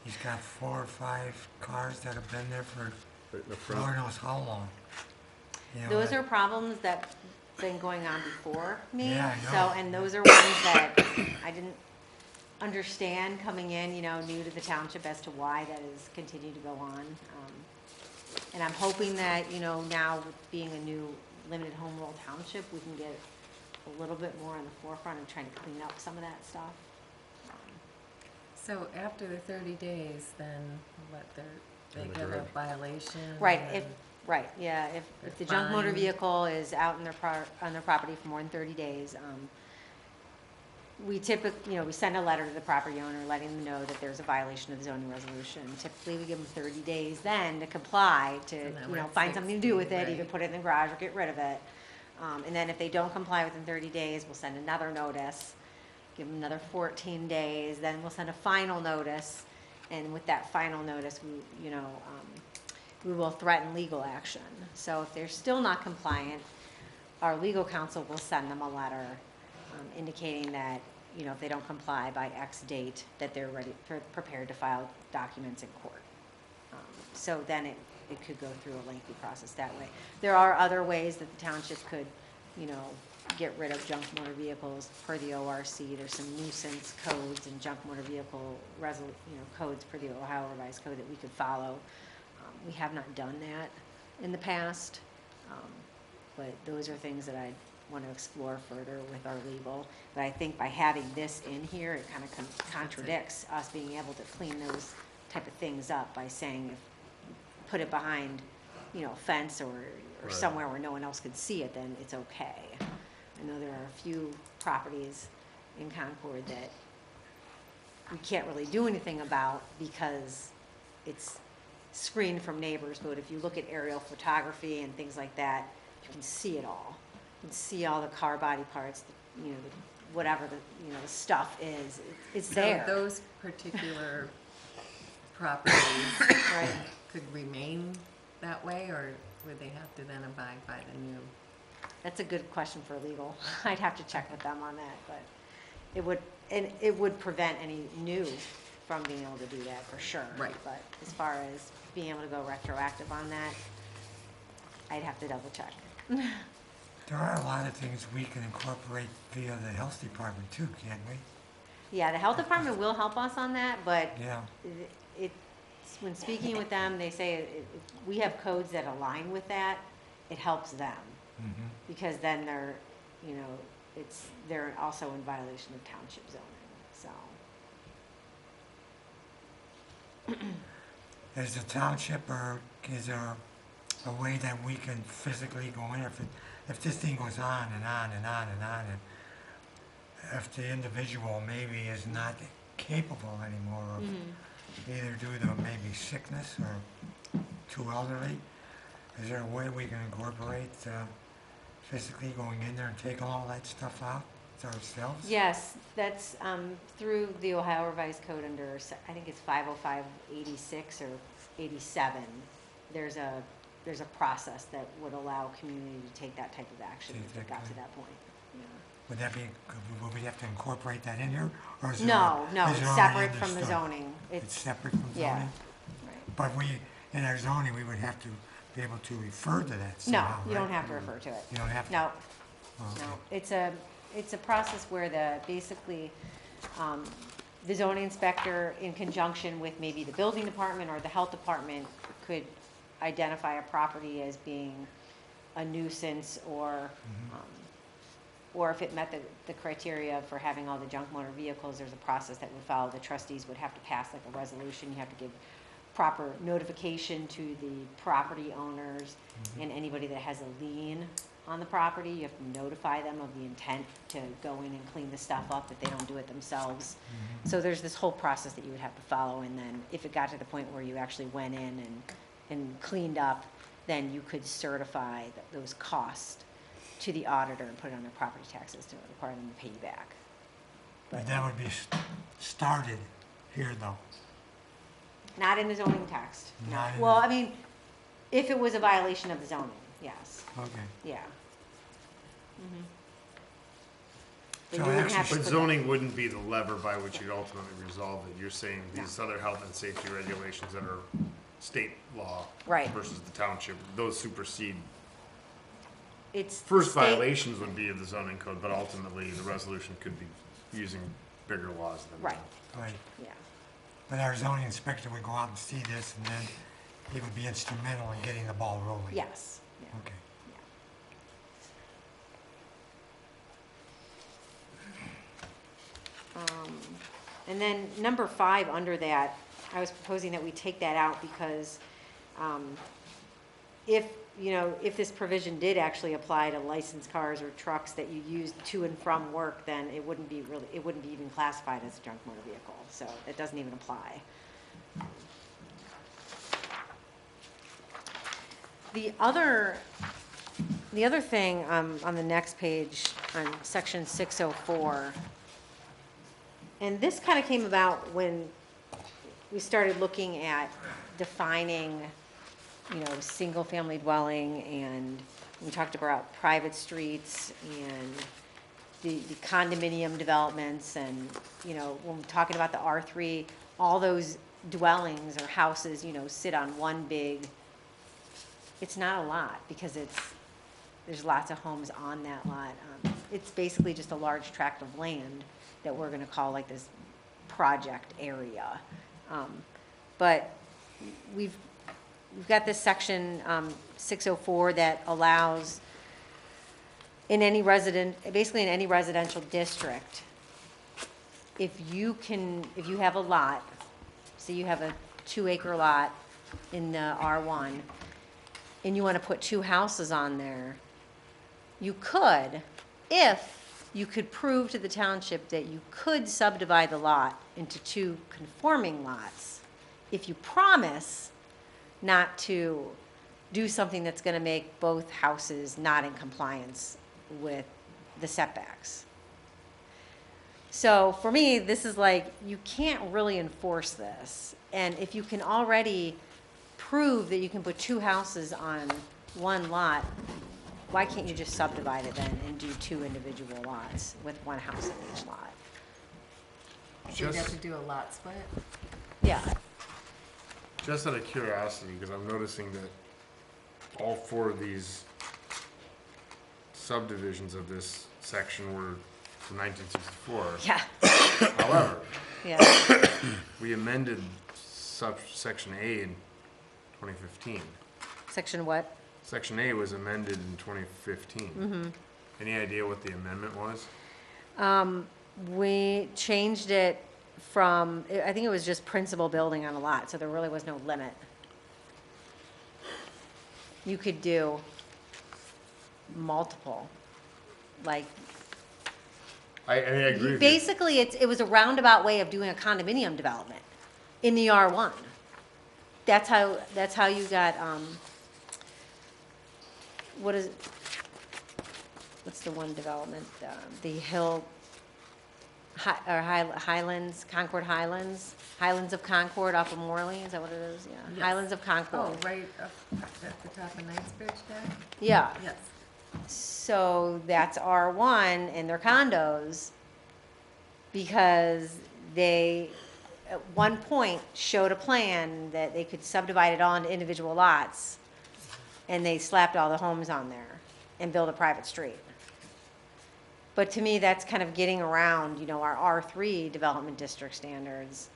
he's got 4 or 5 cars that have been there for right in the Lord front. knows how long. those are problems that been going on before me. Yeah, I So, know. and those are ones that I didn't understand coming in, new to the township as to why that has continued to go on. And I'm hoping that, now with being a new limited home rule township, we can get a little bit more on the forefront of trying to clean up some of that stuff. So after the 30 days, then what, they Then get they're a violation? Right, and- if the junk motor Fine. vehicle is out in on their property for more than 30 days, we typically, we send a letter to the property owner letting them know that there's a violation of the zoning resolution. Typically, we give them 30 days then to comply, to, And then we're at find something to do with 60, it, either right. put it in the garage or get rid of it. And then if they don't comply within 30 days, we'll send another notice, give them another 14 days, then we'll send a final notice. And with that final notice, we will threaten legal action. So if they're still not compliant, our legal counsel will send them a letter indicating that, if they don't comply by X date, that they're prepared to file documents in court. So then it could go through a lengthy process that way. There are other ways that the township could, get rid of junk motor vehicles per the ORC. There's some nuisance codes and junk motor vehicle codes per the Ohio Revised Code that we could follow. We have not done that in the past, but those are things that I want to explore further with our legal. But I think by having this in here, it kind of contradicts us being able to clean those type of things up by saying, if put it behind, a fence or or Right. somewhere where no one else could see it, then it's okay. I know there are a few properties in Concord that we can't really do anything about because it's screened from neighbors, but if you look at aerial photography and things like that, you can see it all. You can see all the car body parts, you know, whatever the stuff is, it's So there. those particular properties Right. could remain that way, or would they have to then abide by the new? That's a good question for legal. I'd have to check with them on that, but it would prevent any new from being able to do that for sure. Right. But as far as being able to go retroactive on that, I'd have to double check. There are a lot of things we can incorporate via the health department too, can't we? Yeah, the health department will help us on that, but Yeah, it's, when speaking with them, they say we have codes that align with that, it helps them. mm-hmm. Because then they're, you know, they're also in violation of township zoning, so. Is the township or is there a way that we can physically go in if this thing goes on and on and on and on, and if the individual maybe is not capable anymore of either due to maybe sickness or too elderly, is there a way we can incorporate physically going in there and taking all that stuff out ourselves? Yes, that's through the Ohio Revised Code under, I think it's 505-86 or 87. There's a process that would allow community to take that type of action if it got to that point. Yeah. Would that be, would we have to incorporate that in here? Or is it No, al- no, is it it's already separate from the understood? zoning. It's separate from yeah. zoning? Right. But in our zoning, we would have to be able to refer to that No, somehow, you don't right? have to refer to it. You don't have to? No, Oh, okay. no. It's a process where basically, the zoning inspector in conjunction with maybe the building department or the health department could identify a property as being a nuisance or if it met the criteria for having all the junk motor vehicles, there's a process that would follow. The trustees would have to pass like a resolution. You have to give proper notification to the property owners and anybody that has a lien on the property. You have to notify them of the intent to go in and clean the stuff up if they don't do it themselves. So there's this whole process that you would have to follow, and then if it got to the point where you actually went in and cleaned up, then you could certify those costs to the auditor and put it on their property taxes to require them to pay you back. But that would be started here though. Not in the zoning text, no. Not in Well, the- I mean, if it was a violation of the zoning, yes, Okay. yeah. Mhm. But So you wouldn't actually- have to But put zoning wouldn't be the lever by which you'd ultimately resolve it. You're saying No. these other health and safety regulations that are state law Right. versus the township, those supersede. It's First state- violations would be of the zoning code, but ultimately the resolution could be using bigger laws than. Right, Right. yeah, But our zoning inspector would go out and see this, and then he would be instrumental in getting the ball rolling. yes, yeah, Okay. yeah. And then number 5 under that, I was proposing that we take that out because if this provision did actually apply to licensed cars or trucks that you use to and from work, then it wouldn't be even classified as a junk motor vehicle, so it doesn't even apply. The other thing on the next page, on section 604, and this kind of came about when we started looking at defining, single-family dwelling, and we talked about private streets and the condominium developments, and, when we're talking about the R3, all those dwellings or houses, sit on one big, it's not a lot because there's lots of homes on that lot. It's basically just a large tract of land that we're gonna call like this project area. But we've got this section, 604, that allows basically in any residential district, if you have a lot, so you have a 2-acre lot in the R1, and you want to put 2 houses on there, you could, if you could prove to the township that you could subdivide the lot into 2 conforming lots, if you promise not to do something that's going to make both houses not in compliance with the setbacks. So for me, this is like, you can't really enforce this. And if you can already prove that you can put 2 houses on 1 lot, why can't you just subdivide it then and do 2 individual lots with 1 house in each lot? So you'd have Just- to do a lot split? Yeah, Just out of curiosity, because I'm noticing that all 4 of these subdivisions of this section were from 1964. yeah, However, yeah. we amended subsection A in 2015. Section what? Section A was amended in 2015. Any idea what the amendment was? We changed it from, I think it was just principal building on a lot, so there really was no limit. You could do multiple, like, I mean, I agree with you. basically, it was a roundabout way of doing a condominium development in the R1. That's how you got, what's the one development, the Highlands, Concord Highlands, Highlands of Concord off of Morley, is that what it is? Yeah, Yes. Highlands of Concord. Oh, right up at the top of Knightsbridge there? Yeah, Yes. so that's R1 and they're condos because they, at one point, showed a plan that they could subdivide it all into individual lots, and they slapped all the homes on there and built a private street. But to me, that's kind of getting around, our R3 development district standards,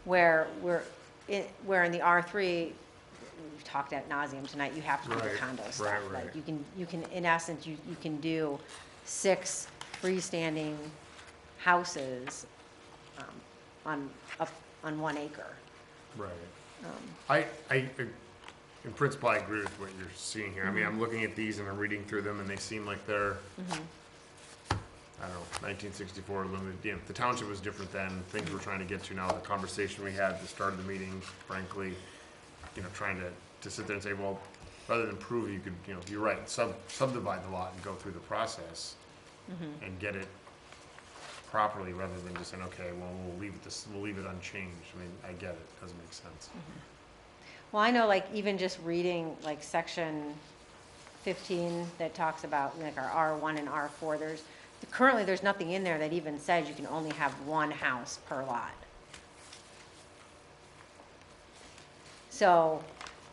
where where in the R3, we've talked ad nauseum tonight, you have to do the Right, condo stuff. right. Like, you can, in essence, you can do 6 freestanding houses on 1 acre. Right. In principle, I agree with what you're seeing here. I mean, I'm looking at these and I'm reading through them and they seem like they're, I don't know, 1964 limited, the township was different then, things we're trying to get to now, the conversation we had at the start of the meeting, frankly, trying to sit there and say, well, rather than prove, you could, you're right, subdivide the lot and go through the process and get it properly rather than just saying, okay, well, we'll leave it unchanged. I mean, I get it, doesn't make sense. Well, I know, like, even just reading, like, section 15 that talks about, like, our R1 and R4, currently there's nothing in there that even says you can only have 1 house per lot. So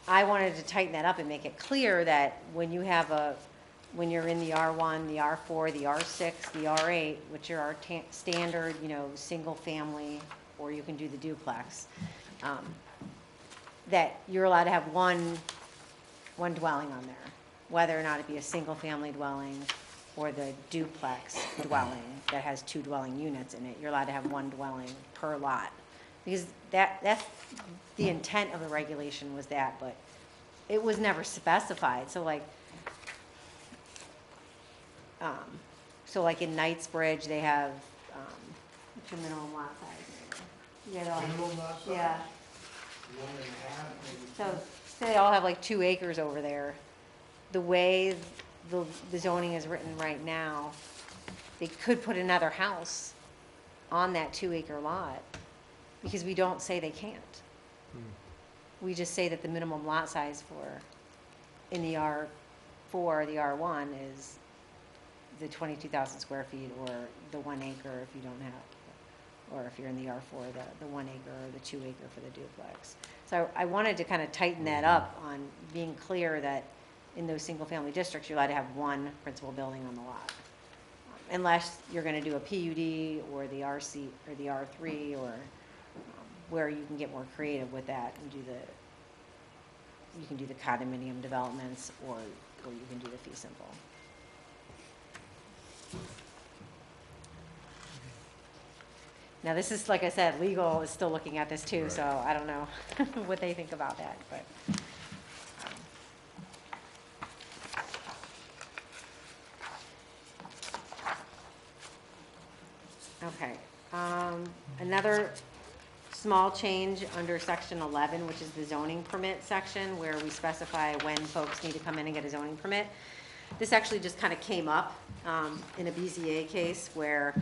I wanted to tighten that up and make it clear that when you're in the R1, the R4, the R6, the R8, which are our standard, single family, or you can do the duplex, that you're allowed to have one dwelling on there, whether or not it be a single-family dwelling or the duplex dwelling that has 2 dwelling units in it. You're allowed to have 1 dwelling per lot. Because that's the intent of the regulation was that, but it was never specified. So like in Knightsbridge, they have, what's your minimum lot size? Minimum lot size? Yeah. 1.5 maybe. So they all have like 2 acres over there. The way the zoning is written right now, they could put another house on that 2-acre lot because we don't say they can't. We just say that the minimum lot size in the R4, the R1 is the 22,000 square feet or the 1 acre if you don't have, or if you're in the R4, the 1 acre or the 2 acre for the duplex. So I wanted to kind of tighten that up on being clear that in those single-family districts, you're allowed to have 1 principal building on the lot. Unless you're going to do a PUD or the RC or the R3 or where you can get more creative with that and you can do the condominium developments or you can do the fee simple. Now, this is, like I said, legal is still looking at this too, so I don't know what they think about that, but Okay, another small change under section 11, which is the zoning permit section, where we specify when folks need to come in and get a zoning permit. This actually just kind of came up in a BZA case where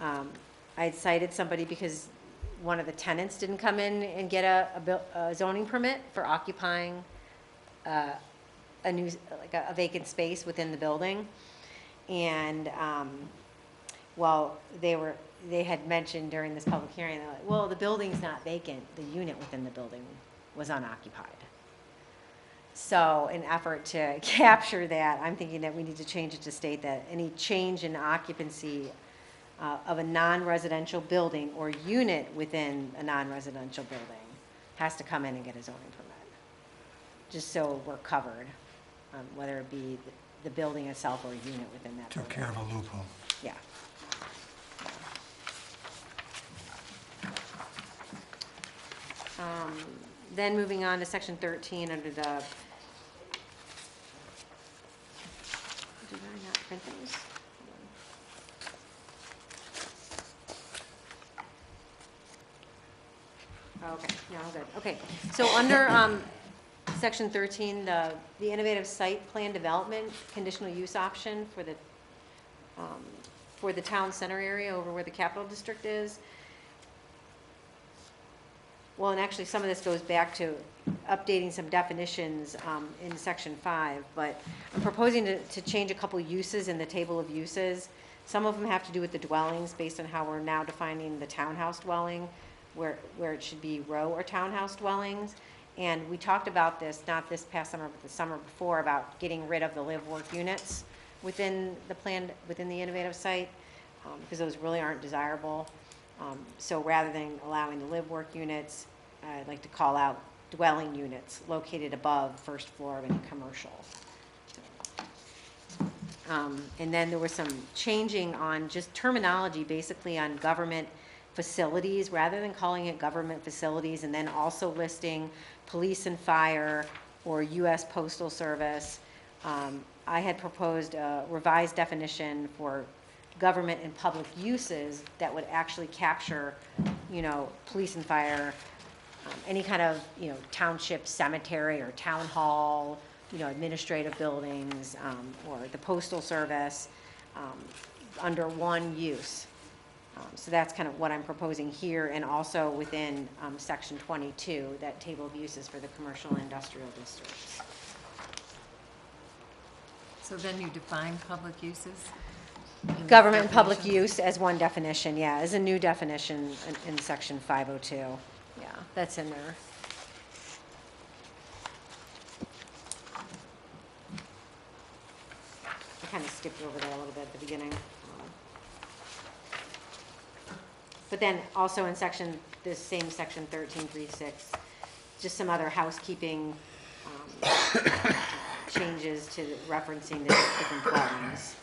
I had cited somebody because one of the tenants didn't come in and get a zoning permit for occupying a new, like a vacant space within the building. And, well, they had mentioned during this public hearing, they're like, well, the building's not vacant, the unit within the building was unoccupied. So in effort to capture that, I'm thinking that we need to change it to state that any change in occupancy of a non-residential building or unit within a non-residential building has to come in and get a zoning permit, just so we're covered, whether it be the building itself or a unit within that Took building. care of a loophole. Yeah. Then moving on to section 13 under the, did I not print those? Hold on. Okay, no, I'm good. Okay, so under section 13, the innovative site plan development conditional use option for the town center area over where the Capital District is. Well, and actually, some of this goes back to updating some definitions in section 5, but I'm proposing to change a couple uses in the table of uses. Some of them have to do with the dwellings, based on how we're now defining the townhouse dwelling, where it should be row or townhouse dwellings. And we talked about this, not this past summer, but the summer before, about getting rid of the live-work units within the plan, within the innovative site, because those really aren't desirable. So rather than allowing the live-work units, I'd like to call out dwelling units located above first floor of any commercial. And then there was some changing on just terminology, basically on government facilities, rather than calling it government facilities, and then also listing police and fire or U.S. Postal Service. I had proposed a revised definition for government and public uses that would actually capture, police and fire, any kind of, township cemetery or town hall, administrative buildings, or the postal service, under one use. So that's kind of what I'm proposing here, and also within section 22, that table of uses for the commercial and industrial districts. So then you define public uses? in the Government and public definitions? use as one definition, yeah, as a new definition in section 502. Yeah, that's in there. I kind of skipped over that a little bit at the beginning. But then also in this same section 13.3.6, just some other housekeeping changes to referencing the different dwellings.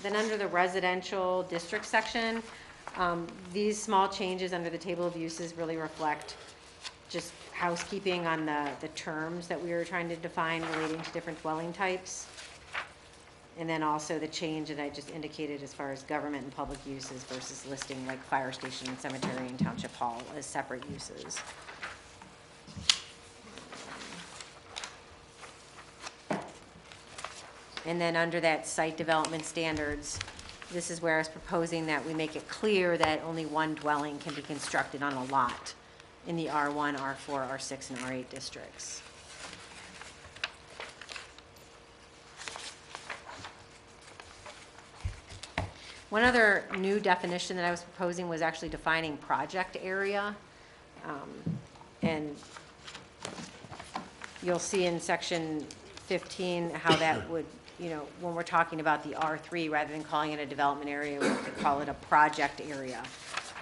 Then under the residential district section, these small changes under the table of uses really reflect just housekeeping on the terms that we were trying to define relating to different dwelling types. And then also the change that I just indicated as far as government and public uses versus listing like fire station and cemetery and township hall as separate uses. And then under that site development standards, this is where I was proposing that we make it clear that only one dwelling can be constructed on a lot in the R1, R4, R6, and R8 districts. One other new definition that I was proposing was actually defining project area. And you'll see in section 15 how that would, when we're talking about the R3, rather than calling it a development area, we could call it a project area.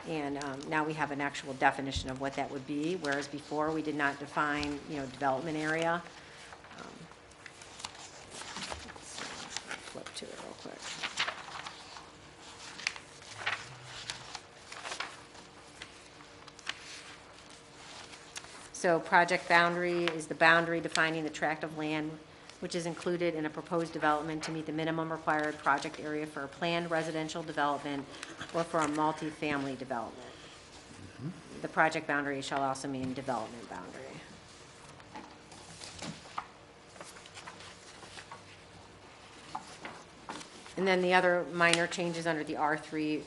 And now we have an actual definition of what that would be, whereas before we did not define, development area. Let's flip to it real quick. So project boundary is the boundary defining the tract of land which is included in a proposed development to meet the minimum required project area for a planned residential development or for a multifamily development. The project boundary shall also mean development boundary. And then the other minor changes under the R3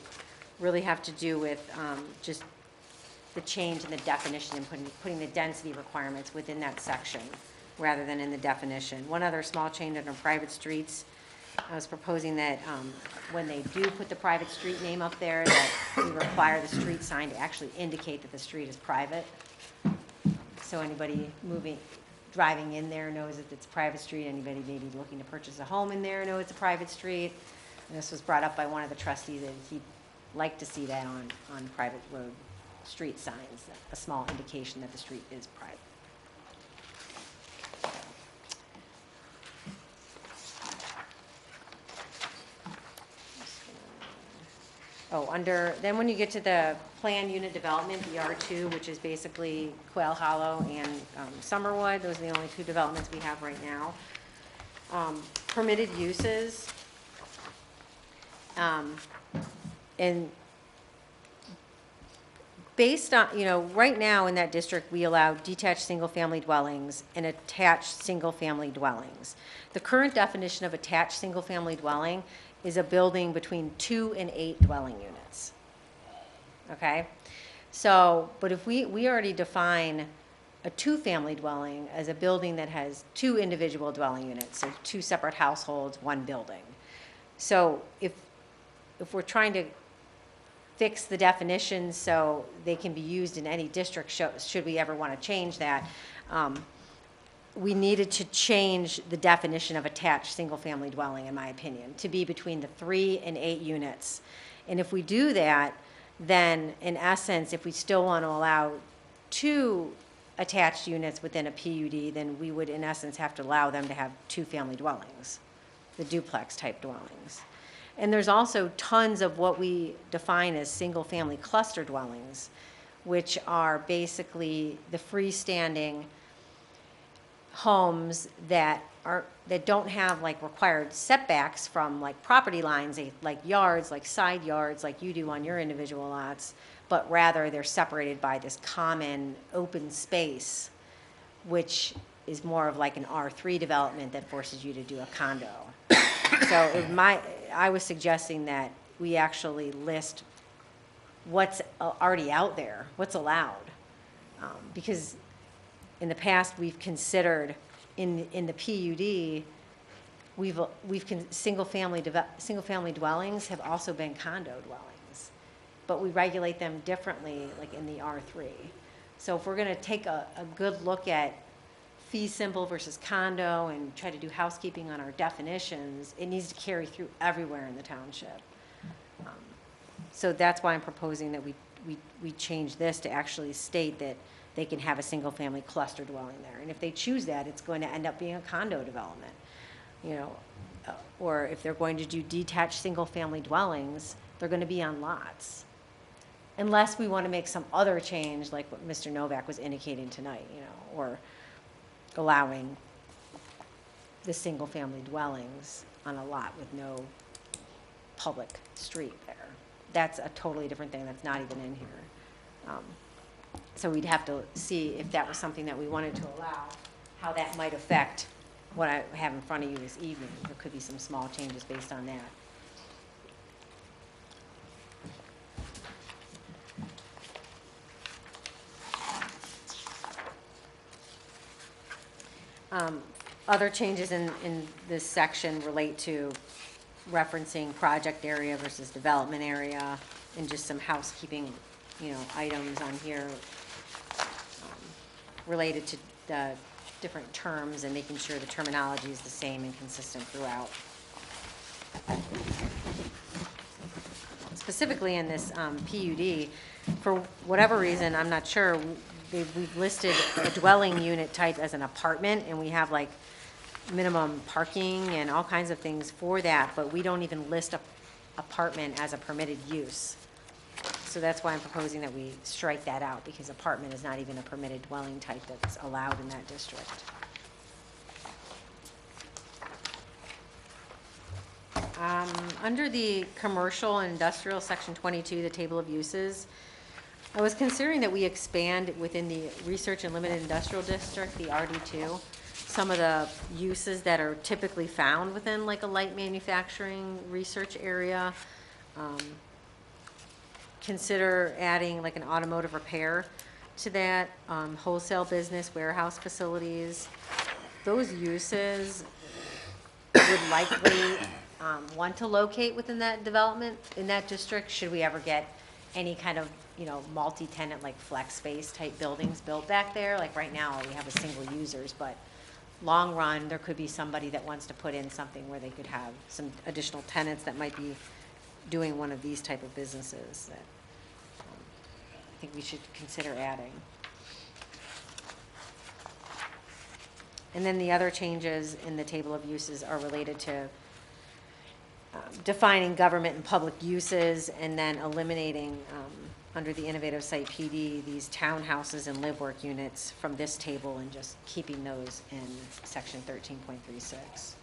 really have to do with just the change in the definition and putting the density requirements within that section rather than in the definition. One other small change under private streets, I was proposing that when they do put the private street name up there, that we require the street sign to actually indicate that the street is private. So anybody driving in there knows that it's a private street. Anybody maybe looking to purchase a home in there knows it's a private street. And this was brought up by one of the trustees that he'd like to see that on private road street signs, a small indication that the street is private. Then when you get to the planned unit development, the R2, which is basically Quail Hollow and Summerwood, those are the only two developments we have right now. Permitted uses. And based on, right now in that district, we allow detached single-family dwellings and attached single-family dwellings. The current definition of attached single-family dwelling is a building between 2 and 8 dwelling units. Okay? So, but if we already define a 2-family dwelling as a building that has 2 individual dwelling units, so 2 separate households, 1 building. So if we're trying to fix the definitions so they can be used in any district, should we ever want to change that, we needed to change the definition of attached single-family dwelling, in my opinion, to be between the 3 and 8 units. And if we do that, then in essence, if we still want to allow 2 attached units within a PUD, then we would in essence have to allow them to have 2-family dwellings, the duplex type dwellings. And there's also tons of what we define as single-family cluster dwellings, which are basically the freestanding homes that don't have like required setbacks from like property lines, like yards, like side yards, like you do on your individual lots, but rather they're separated by this common open space, which is more of like an R3 development that forces you to do a condo. So I was suggesting that we actually list what's already out there, what's allowed, because in the past we've considered in the PUD single-family dwellings have also been condo dwellings, but we regulate them differently, like in the R3. So if we're going to take a good look at fee simple versus condo and try to do housekeeping on our definitions, it needs to carry through everywhere in the township. So that's why I'm proposing that we change this to actually state that they can have a single-family cluster dwelling there. And if they choose that, it's going to end up being a condo development, or if they're going to do detached single-family dwellings, they're going to be on lots. Unless we want to make some other change, like what Mr. Novak was indicating tonight, or allowing the single-family dwellings on a lot with no public street there. That's a totally different thing that's not even in here. So we'd have to see if that was something that we wanted to allow, how that might affect what I have in front of you this evening. There could be some small changes based on that. Other changes in this section relate to referencing project area versus development area, and just some housekeeping, items on here related to the different terms and making sure the terminology is the same and consistent throughout. Specifically in this PUD, for whatever reason, I'm not sure, we've listed a dwelling unit type as an apartment, and we have like minimum parking and all kinds of things for that, but we don't even list a apartment as a permitted use. So that's why I'm proposing that we strike that out, because apartment is not even a permitted dwelling type that's allowed in that district. Under the commercial and industrial, section 22, the table of uses, I was considering that we expand within the research and limited industrial district, the RD2, some of the uses that are typically found within like a light manufacturing research area. Consider adding like an automotive repair to that, wholesale business, warehouse facilities. Those uses would likely want to locate within that development, in that district, should we ever get any kind of, you know, multi-tenant, like flex space type buildings built back there. Like right now, we have a single users, but long run, there could be somebody that wants to put in something where they could have some additional tenants that might be doing one of these type of businesses that I think we should consider adding. And then the other changes in the table of uses are related to defining government and public uses, and then eliminating, under the innovative site PD, these townhouses and live work units from this table and just keeping those in section 13.36.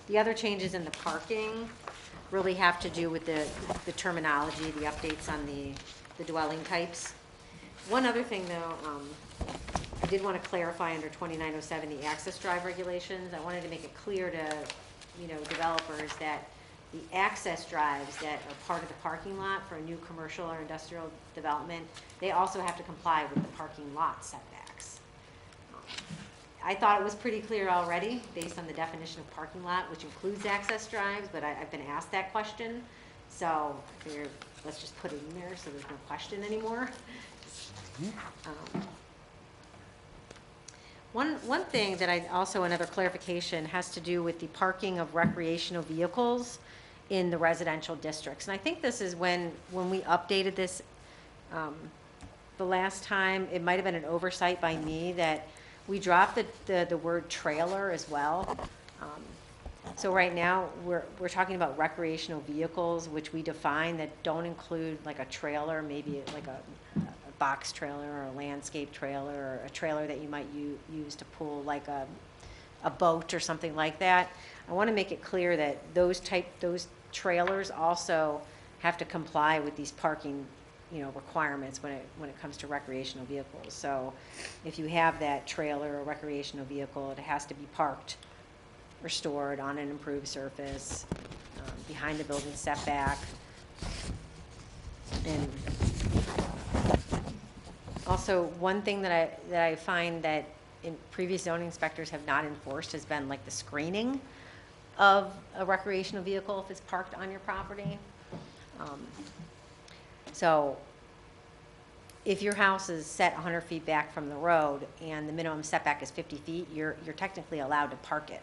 The other changes in the parking really have to do with the terminology, the updates on the dwelling types. One other thing though, I did want to clarify under 2907, the access drive regulations. I wanted to make it clear to, you know, developers that the access drives that are part of the parking lot for a new commercial or industrial development, they also have to comply with the parking lot setbacks. I thought it was pretty clear already based on the definition of parking lot, which includes access drives, but I've been asked that question. So I figured let's just put it in there so there's no question anymore. One thing that I also, another clarification, has to do with the parking of recreational vehicles in the residential districts. And I think this is when we updated this the last time, it might have been an oversight by me that we dropped the word trailer as well. So right now, we're talking about recreational vehicles, which we define that don't include like a trailer, maybe like a box trailer or a landscape trailer, or a trailer that you might use to pull like a boat or something like that. I want to make it clear that those trailers also have to comply with these parking, you know, requirements when it comes to recreational vehicles. So if you have that trailer or recreational vehicle, it has to be parked or stored on an improved surface, behind the building setback. And also, one thing that I find that in previous zoning inspectors have not enforced has been like the screening of a recreational vehicle if it's parked on your property. So if your house is set 100 feet back from the road and the minimum setback is 50 feet, you're technically allowed to park it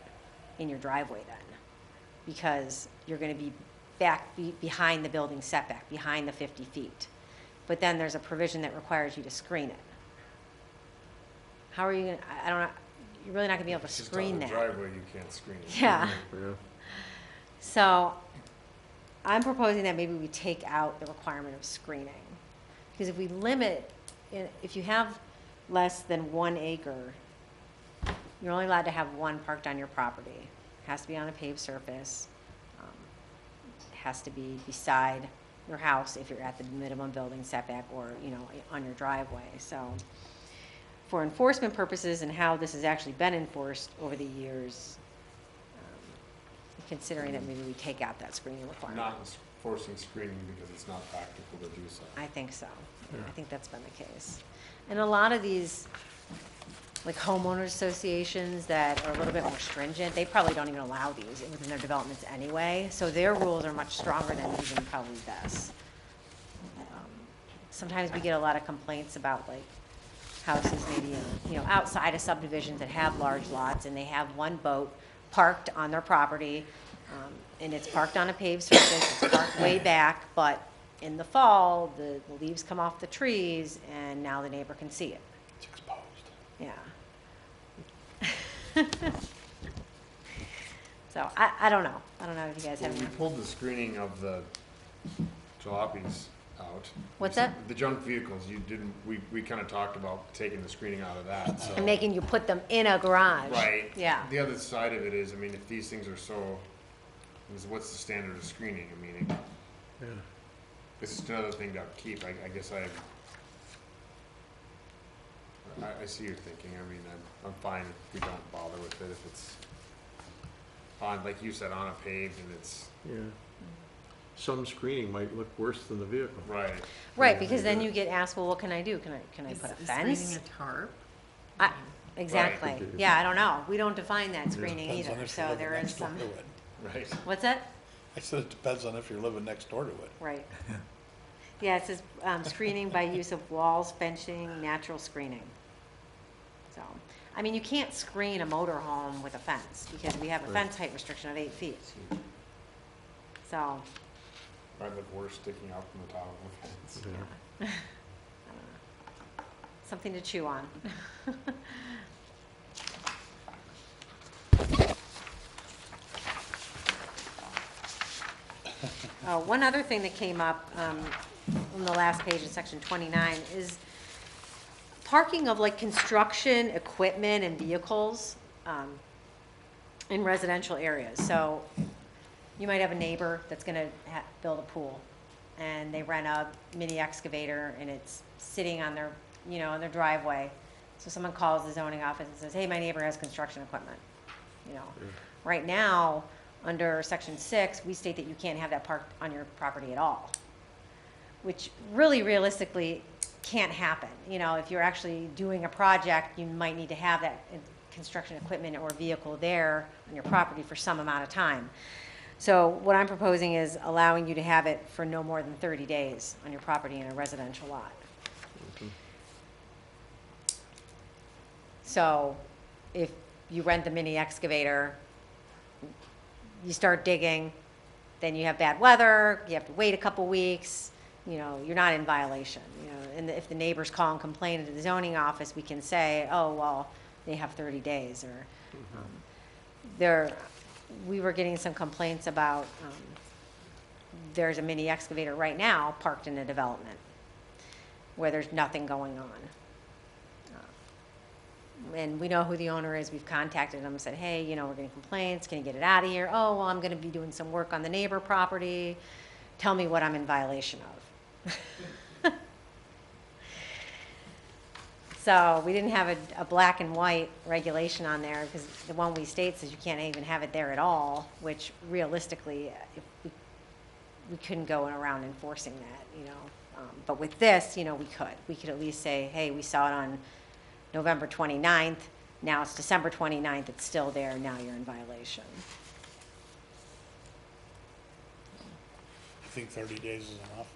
in your driveway then, because you're going to be behind the building setback, behind the 50 feet. But then there's a provision that requires you to screen it. How are you going to, I don't know, you're really not going to be able to screen that. Just on the driveway, you can't screen it. Yeah. Yeah. So I'm proposing that maybe we take out the requirement of screening. Because if we limit, if you have less than 1 acre, you're only allowed to have one parked on your property. It has to be on a paved surface. It has to be beside your house if you're at the minimum building setback, or, you know, on your driveway. So for enforcement purposes and how this has actually been enforced over the years, considering that maybe we take out that screening requirement. Not forcing screening because it's not practical to do so. I think so. Yeah. I think that's been the case. And a lot of these, like homeowners associations that are a little bit more stringent, they probably don't even allow these within their developments anyway. So their rules are much stronger than even probably this. Sometimes we get a lot of complaints about like houses maybe in, you know, outside of subdivisions that have large lots, and they have one boat parked on their property, and it's parked on a paved surface, it's parked way back, but in the fall, the leaves come off the trees, and now the neighbor can see it. It's exposed. Yeah. So I don't know. I don't know if you guys have When we any. pulled the screening of the jalopies out. What's You said that? The junk vehicles, you didn't, we kind of talked about taking the screening out of that, so. And making you put them in a garage. Right. Yeah. The other side of it is, I mean, if these things are so, what's the standard of screening? I mean, Yeah. it's just another thing to keep. I guess I see your thinking. I mean, I'm fine if we don't bother with it, if it's on, like you said, on a paved and it's, Yeah. Some screening might look worse than the vehicle. right. Right, because then you get asked, well, what can I do? Can I put a Is fence? screening a tarp? I- Exactly. Right. Yeah, I don't know. We don't define that screening Depends on either, if you're so living there is next door some. to it. Right. What's that? I said it depends on if you're living next door to it. Right. Yeah, it says, screening by use of walls, fencing, natural screening. So, I mean, you can't screen a motor home with a fence, because we have a Right. fence height restriction of 8 feet. So, Might look worse sticking out from the top of the fence. Yeah. something to chew on. Oh, one other thing that came up on the last page in section 29 is parking of like construction equipment and vehicles in residential areas. So you might have a neighbor that's going to build a pool, and they rent a mini excavator, and it's sitting on their, in their driveway. So someone calls the zoning office and says, hey, my neighbor has construction equipment. Right now, under section 6, we state that you can't have that parked on your property at all, which really realistically can't happen. If you're actually doing a project, you might need to have that construction equipment or vehicle there on your property for some amount of time. So what I'm proposing is allowing you to have it for no more than 30 days on your property in a residential lot. So if you rent the mini excavator, you start digging, then you have bad weather, you have to wait a couple weeks, you're not in violation. And if the neighbors call and complain to the zoning office, we can say, oh, well, they have 30 days. Or we were getting some complaints about there's a mini excavator right now parked in a development where there's nothing going on. And we know who the owner is. We've contacted them and said, hey, we're getting complaints. Can you get it out of here? Oh, well, I'm going to be doing some work on the neighbor property. Tell me what I'm in violation of. So we didn't have a black and white regulation on there, because the one we state says you can't even have it there at all, which realistically, if we couldn't go around enforcing that, But with this, we could. We could at least say, hey, we saw it on November 29th, now it's December 29th, it's still there, now you're in violation. I think 30 days is enough.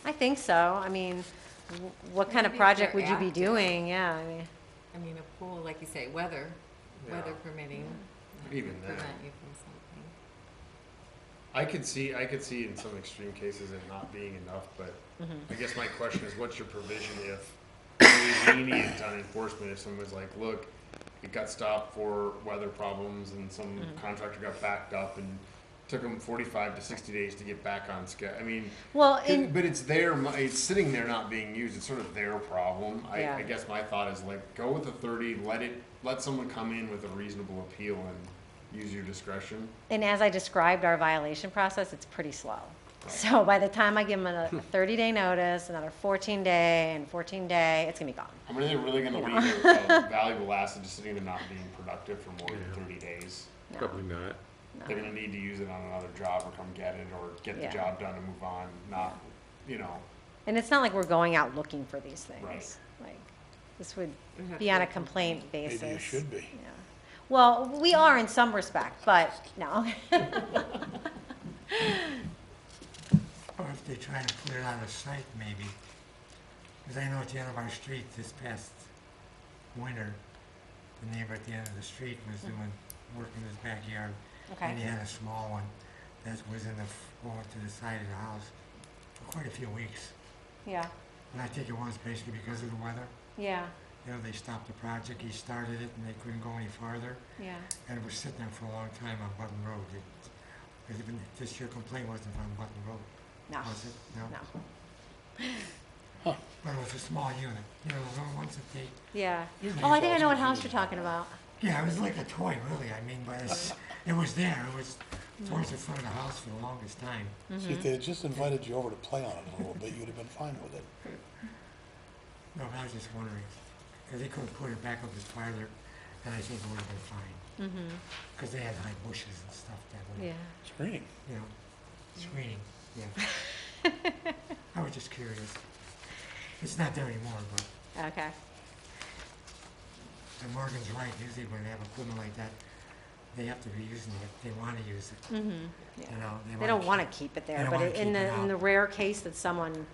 I think so. I mean, what kind of Maybe if project they're would you be active. doing? Yeah, I mean, I mean, a pool, like you say, weather permitting. Even would then. Prevent you from something. I could see in some extreme cases it not being enough, but I guess my question is, what's your provision if we needed on enforcement, if someone was like, look, it got stopped for weather problems and some contractor got backed up and took them 45 to 60 days to get back on schedule. I mean, well, but it's it's sitting there not being used. It's sort of their problem. Yeah. I guess my thought is like, go with the 30, let someone come in with a reasonable appeal and use your discretion. and as I described our violation process, it's pretty slow. So by the time I give them a 30-day notice, another 14-day, and 14-day, it's gonna be gone. I mean, are they really going to leave a valuable asset just sitting there not being productive for more than 30 days? No, Probably not. no. They're going to need to use it on another job or come get it or get Yeah. the job done and move on, not, And it's not like we're going out looking for these things. Right. Like, this would It'd have be to on be a a complaint basis. Maybe you should be. Yeah. Well, we are in some respect, but no. Or if they try to put it on a site, maybe. Because I know at the end of our street this past winter, the neighbor at the end of the street was doing work in his backyard. Okay. And he had a small one that was in the, going to the side of the house for quite a few weeks. Yeah, And I think it was basically because of the weather. yeah, They stopped the project, he started it, and they couldn't go any farther. yeah. And it was sitting there for a long time on Button Road. Because even this, your complaint wasn't on Button Road. No, Was it? No. no. But it was a small unit, you know, the little ones that they, Yeah. Yeah, Oh, I these think I know what houses house you're talking about. yeah, it was like a toy, really, I mean, but it was there, it was towards the front of the house for the longest time. See, if they had just invited you over to play on it a little bit, you'd have been fine with it. No, but I was just wondering, if they could have put it back up as farther, then I think it would have been fine. Because they had high bushes and stuff that would, Yeah. Screening. you know, screening, yeah. I was just curious. It's not there anymore, but Okay. and Morgan's right, usually when they have equipment like that, they have to be using it, they wanna use it, Yeah. you know? They don't want to keep it they there, don't but wanna in keep it the out. rare case that someone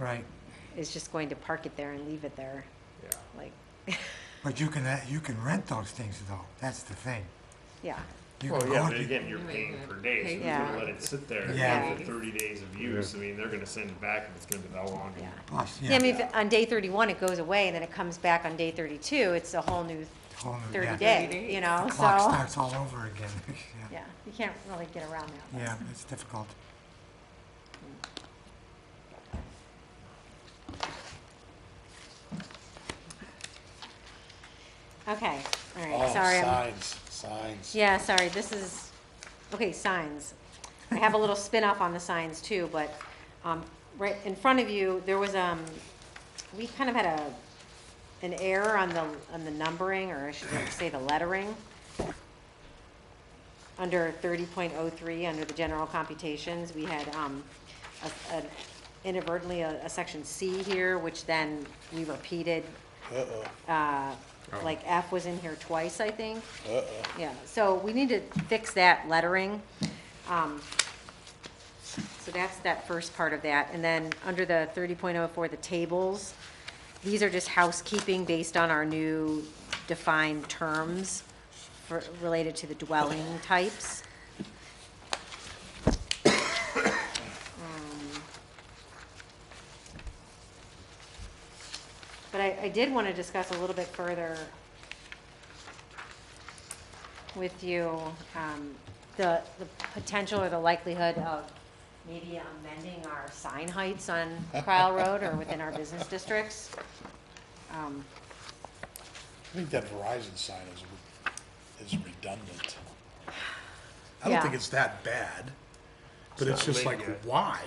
Right, is just going to park it there and leave it there, Yeah. like, but you can rent those things though, that's the thing. yeah. You Well, can yeah, go but to- again, you're paying per day, so if Yeah. you're gonna let it sit there Yeah. for 30 days of use, I mean, they're gonna send it back if it's gonna be that long. Yeah. Plus, Yeah, I mean, if on day 31 it goes away and then it comes back on day 32, it's a whole new whole new- 30 yeah. day, you know, The clock so. starts all over again, Yeah, you can't really get around that. yeah, it's difficult. Okay, all right, Oh, sorry. signs. Yeah, sorry, this is, okay, signs. I have a little spin-off on the signs too, but, right in front of you, there was, we kind of had an error on the numbering, or I should say the lettering. Under 30.03, under the general computations, we had, inadvertently a section C here, which then we repeated, Uh-oh, like F was in here twice, I think. uh-oh. Yeah, so we need to fix that lettering. So that's that first part of that. And then under the 30.04, the tables, these are just housekeeping based on our new defined terms related to the dwelling types. But I did want to discuss a little bit further with you, the potential or the likelihood of maybe amending our sign heights on Cryle Road or within our business districts. I think that Verizon sign is redundant. I don't Yeah. think it's that bad, but it's just like, why?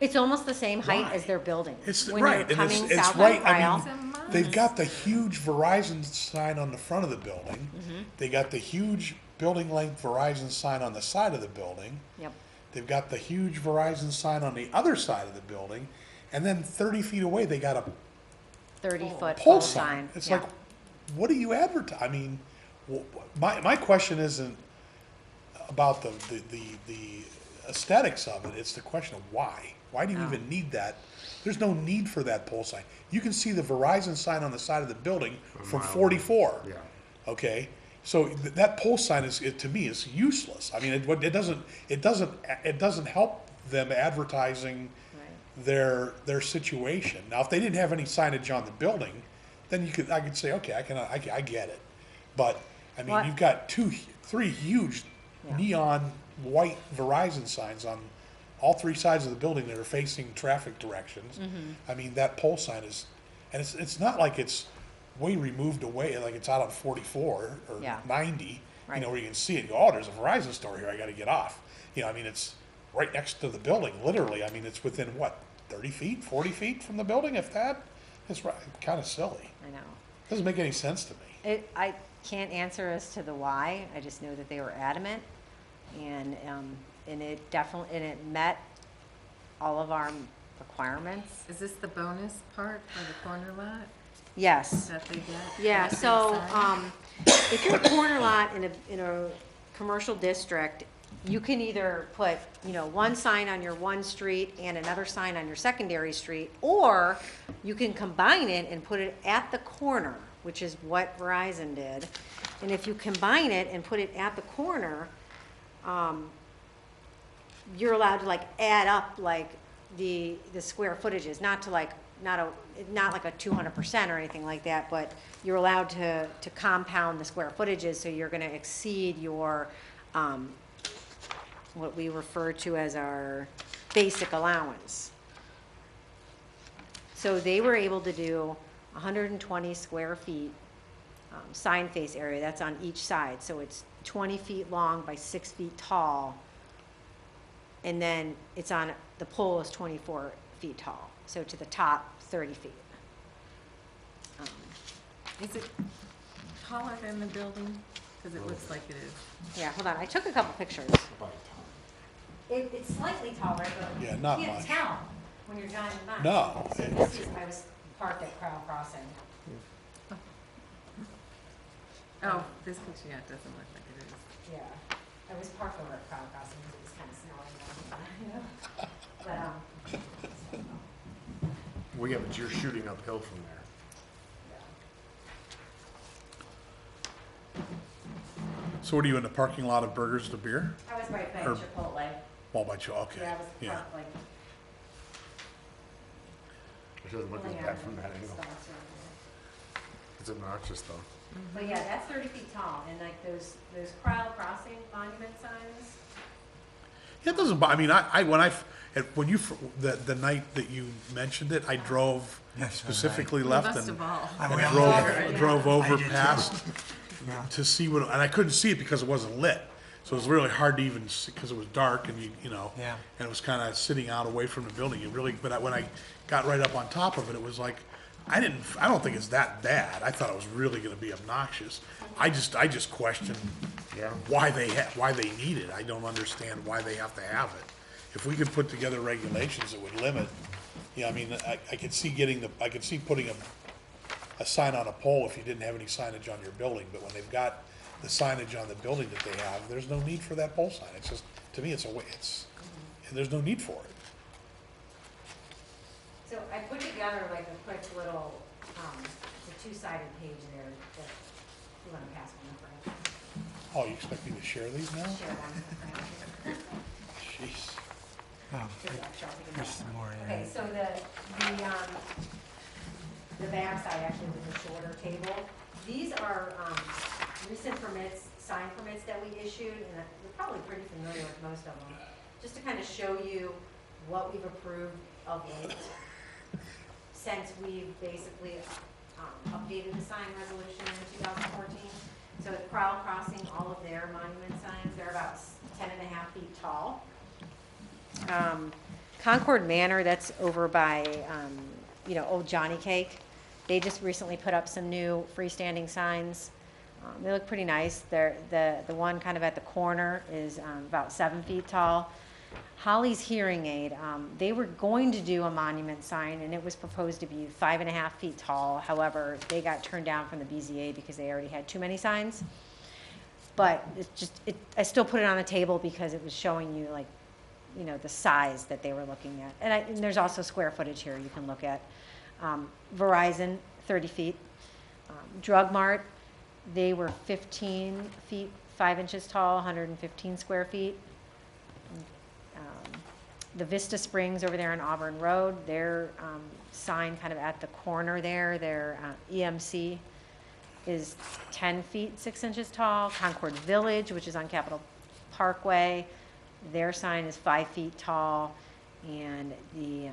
It's almost the same height Why? as their building. It's When right, you're and coming it's south right. on I Cryle. mean, they've got the huge Verizon sign on the front of the building. Mm-hmm. They got the huge building length Verizon sign on the side of the building. Yep, They've got the huge Verizon sign on the other side of the building, and then 30 feet away they got a 30-foot pole pole sign. sign. It's yeah. like, what do you advertise? I mean, my question isn't about the aesthetics of it. It's the question of why. Why do you even need that? There's no need for that pole sign. You can see the Verizon sign on the side of the building from mile away. 44. Yeah. Okay, so that pole sign to me is useless. I mean, it doesn't help them advertising Right. their situation. Now, if they didn't have any signage on the building, then I could say, okay, I get it. But I mean, What- you've got three huge Yeah. neon white Verizon signs on all three sides of the building that are facing traffic directions. Mm-hmm. I mean, that pole sign is, and it's not like it's way removed away, like it's out on 44 or Yeah. 90, Right. you know, where you can see it and go, oh, there's a Verizon store here, I gotta get off. You know, I mean, it's right next to the building, literally. I mean, it's within what, 30 feet, 40 feet from the building, if that? It's kind of silly. I know. Doesn't make any sense to me. I can't answer as to the why, I just know that they were adamant, and it definitely, and it met all of our requirements. Is this the bonus part for the corner lot Yes, that they get? yeah, That big so, sign? if you're a corner lot in a commercial district, you can either put, one sign on your one street and another sign on your secondary street, or you can combine it and put it at the corner, which is what Verizon did. And if you combine it and put it at the corner, you're allowed to add up the square footages, not like a 200% or anything like that, but you're allowed to compound the square footages, so you're gonna exceed your, what we refer to as our basic allowance. So they were able to do 120 square feet sign face area, that's on each side, so it's 20 feet long by 6 feet tall. And then it's on, the pole is 24 feet tall, so to the top, 30 feet. Is it taller than the building? Because it looks like it is. Yeah, hold on, I took a couple pictures. It's slightly taller, but Yeah, you not can't much. tell when you're driving by. No, So this is, I was parked at Crowd Crossing. Oh, this picture, yeah, it doesn't look like it is. Yeah, I was parked over at Crowd Crossing because it was kind of snowing. Well, yeah, but you're shooting uphill from there. So what are you, in the parking lot of Burgers to Beer? I was right by Or- Chipotle. Well, by you, okay, Yeah, I was yeah. parked like. It doesn't look as pulling bad out from that of angle. spots right It's obnoxious though. there. But yeah, that's 30 feet tall, and like those Crowd Crossing monument signs. It doesn't, I mean, the night that you mentioned it, I drove, Yes, specifically We left must and have all. I and went drove, over. drove over I did too. past Yeah. to see what, and I couldn't see it because it wasn't lit. So it was really hard to even see, because it was dark and you know, Yeah. and it was kind of sitting out away from the building. When I got right up on top of it, it was like, I don't think it's that bad. I thought it was really gonna be obnoxious. I just questioned Yeah. why they need it. I don't understand why they have to have it. If we could put together regulations that would limit, yeah, I mean, I could see putting a sign on a pole if you didn't have any signage on your building, but when they've got the signage on the building that they have, there's no need for that pole sign. It's just, to me, and there's no need for it. So I put together like a quick little, the two-sided page there that you want to pass me for. Oh, you expect me to share these now? Share one. Jeez. Oh, Here's actually, I'll take a there's note. some more in Okay, there. so the backside actually was a shorter table. These are, recent permits, sign permits that we issued, and you're probably pretty familiar with most of them. Just to kind of show you what we've approved of late, since we've basically, updated the sign resolution in 2014. So at Crowd Crossing, all of their monument signs, they're about 10.5 feet tall. Concord Manor, that's over by, Old Johnny Cake. They just recently put up some new freestanding signs. They look pretty nice. The one kind of at the corner is about 7 feet tall. Holly's Hearing Aid, they were going to do a monument sign, and it was proposed to be 5.5 feet tall. However, they got turned down from the BZA because they already had too many signs. But I still put it on the table because it was showing you like, the size that they were looking at. And there's also square footage here you can look at. Verizon, 30 feet. Drug Mart, they were 15 feet, 5 inches tall, 115 square feet. The Vista Springs over there on Auburn Road, their sign kind of at the corner there, their EMC is 10 feet, 6 inches tall. Concord Village, which is on Capitol Parkway, their sign is 5 feet tall. And the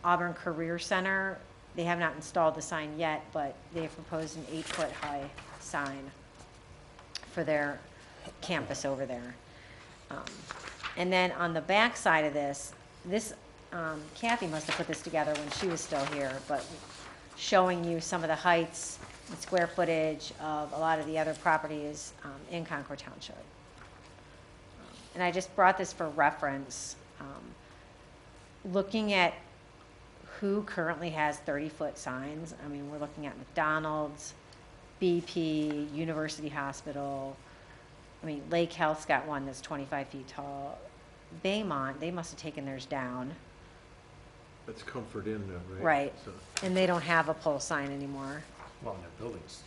Auburn Career Center, they have not installed the sign yet, but they have proposed an 8-foot high sign for their campus over there. And then on the back side of this, Kathy must have put this together when she was still here, but showing you some of the heights and square footage of a lot of the other properties in Concord Township. And I just brought this for reference. Looking at who currently has 30-foot signs, I mean, we're looking at McDonald's, BP, University Hospital. I mean, Lake Health's got one that's 25 feet tall. Baymont, they must have taken theirs down, That's Comfort Inn, right? Right. So- and they don't have a pole sign anymore. Well, and their building's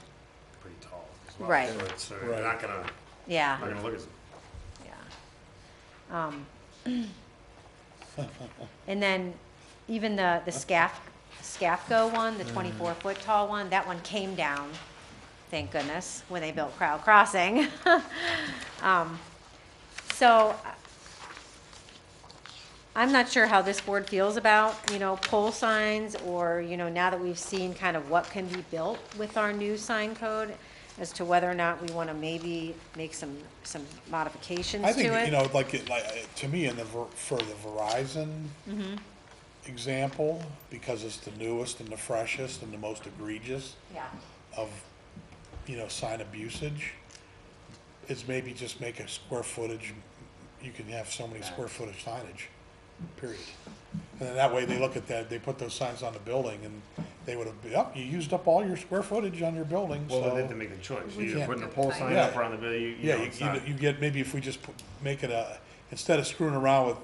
pretty tall as well. Right. So they're not gonna Yeah, look as, yeah. And then even the Scafco one, the 24-foot tall one, that one came down, thank goodness, when they built Crowd Crossing. So I'm not sure how this board feels about, pole signs, or, now that we've seen kind of what can be built with our new sign code, as to whether or not we want to maybe make some modifications I to think, it. to me, for the Verizon example, because it's the newest and the freshest and the most egregious Yeah. of, sign abusage, is maybe just make a square footage, you can have so many square footage signage, period. And then that way they look at that, they put those signs on the building and they would have, yep, you used up all your square footage on your building, Well, then they have so. to make a choice. We You're either can't putting a do pole it. sign Yeah. up or on the building, Yeah, it's not. you get, maybe if we just make it instead of screwing around with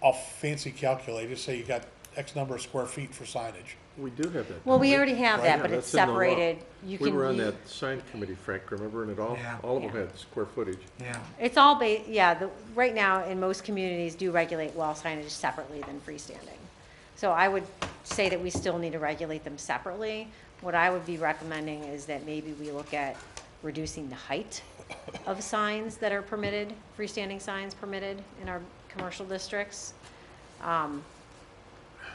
all fancy calculators, say you got X number of square feet for signage. We do have that. Well, don't we already have Right, that, yeah, but it's that's in the law. separated. You We can were on be- that sign committee, Frank, remember, and Yeah. all of them Yeah. had square footage. Yeah, It's all right now, in most communities, do regulate wall signage separately than freestanding. So I would say that we still need to regulate them separately. What I would be recommending is that maybe we look at reducing the height of signs that are permitted, freestanding signs permitted in our commercial districts.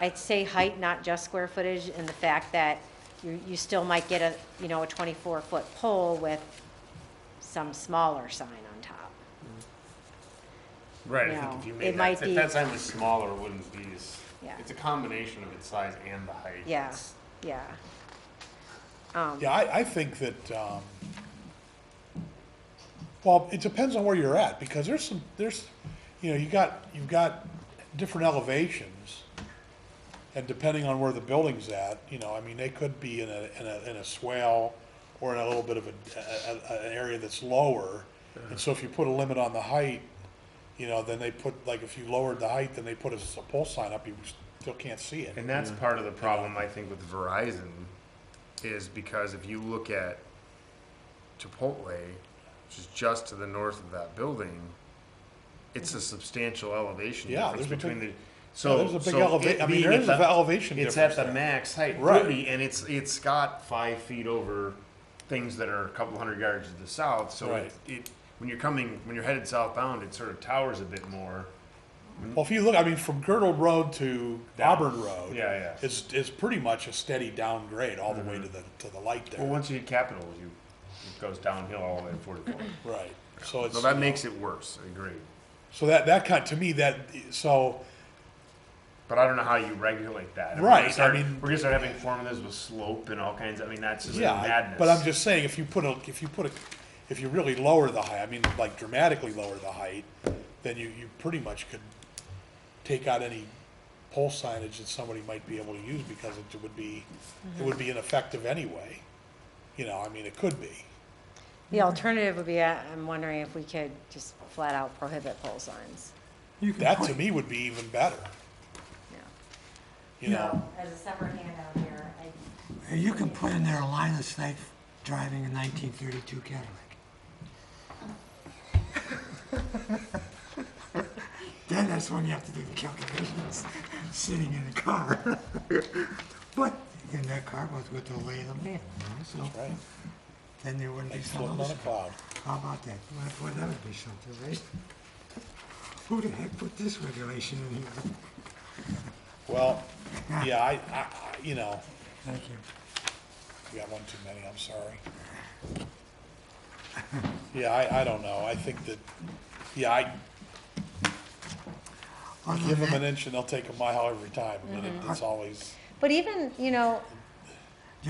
I'd say height, not just square footage, and the fact that you still might get a 24-foot pole with some smaller sign on top. Right, I you think know, if you it made might that, be- if that sign was smaller, it wouldn't be as, Yeah. it's a combination of its size and the height. Yeah, It's- yeah. Yeah, I think that, well, it depends on where you're at, because you've got different elevations, and depending on where the building's at, I mean, they could be in a swale or in a little bit of an area that's lower, and so if you put a limit on the height, then they put, like, if you lowered the height, then they put a pole sign up, you still can't see it. And that's part of the problem, I think, with Verizon, is because if you look at Chipotle, which is just to the north of that building, it's a substantial elevation Yeah, difference there's a between big- the, so. there's a big so eleva- it I mean, being there is at an the- elevation It's difference at the there. max height, Right. really, and it's got 5 feet over things that are a couple hundred yards to the south, so Right. when you're headed southbound, it sort of towers a bit more. Well, if you look, I mean, from Girdle Road to Down. Auburn Road. Yeah, yeah. Is pretty much a steady downgrade all the way to the light Well, there. once you hit Capitol, it goes downhill all the way to 44. Right, so it's. So that makes it worse, I agree. So that kind, to me, so, But I don't know how you regulate that. I mean, Right, we start- I mean- we're gonna start having formulas with slope and all kinds. I mean, that's just yeah, madness. but I'm just saying, if you really lower the height, I mean, like dramatically lower the height, then you pretty much could take out any pole signage that somebody might be able to use, because it would be ineffective anyway. I mean, it could be. The alternative would be, I'm wondering if we could just flat out prohibit pole signs. you can That put, to me would be even better, Yeah. you know? As a separate handout here, you can put in there a line of sight driving a 1932 Cadillac. Then that's when you have to do the calculations, sitting in the car. But, and that car was with the lay of the land, so Right, then there wouldn't be like some floating other on a cloud. How about that? Well, that would be something, right? Who the heck put this regulation in here? Well, yeah, I Thank you. you got one too many, I'm sorry. Yeah, I don't know, I think that, yeah, Other give than them an that, inch and they'll take a mile every time, and it's always, but even, the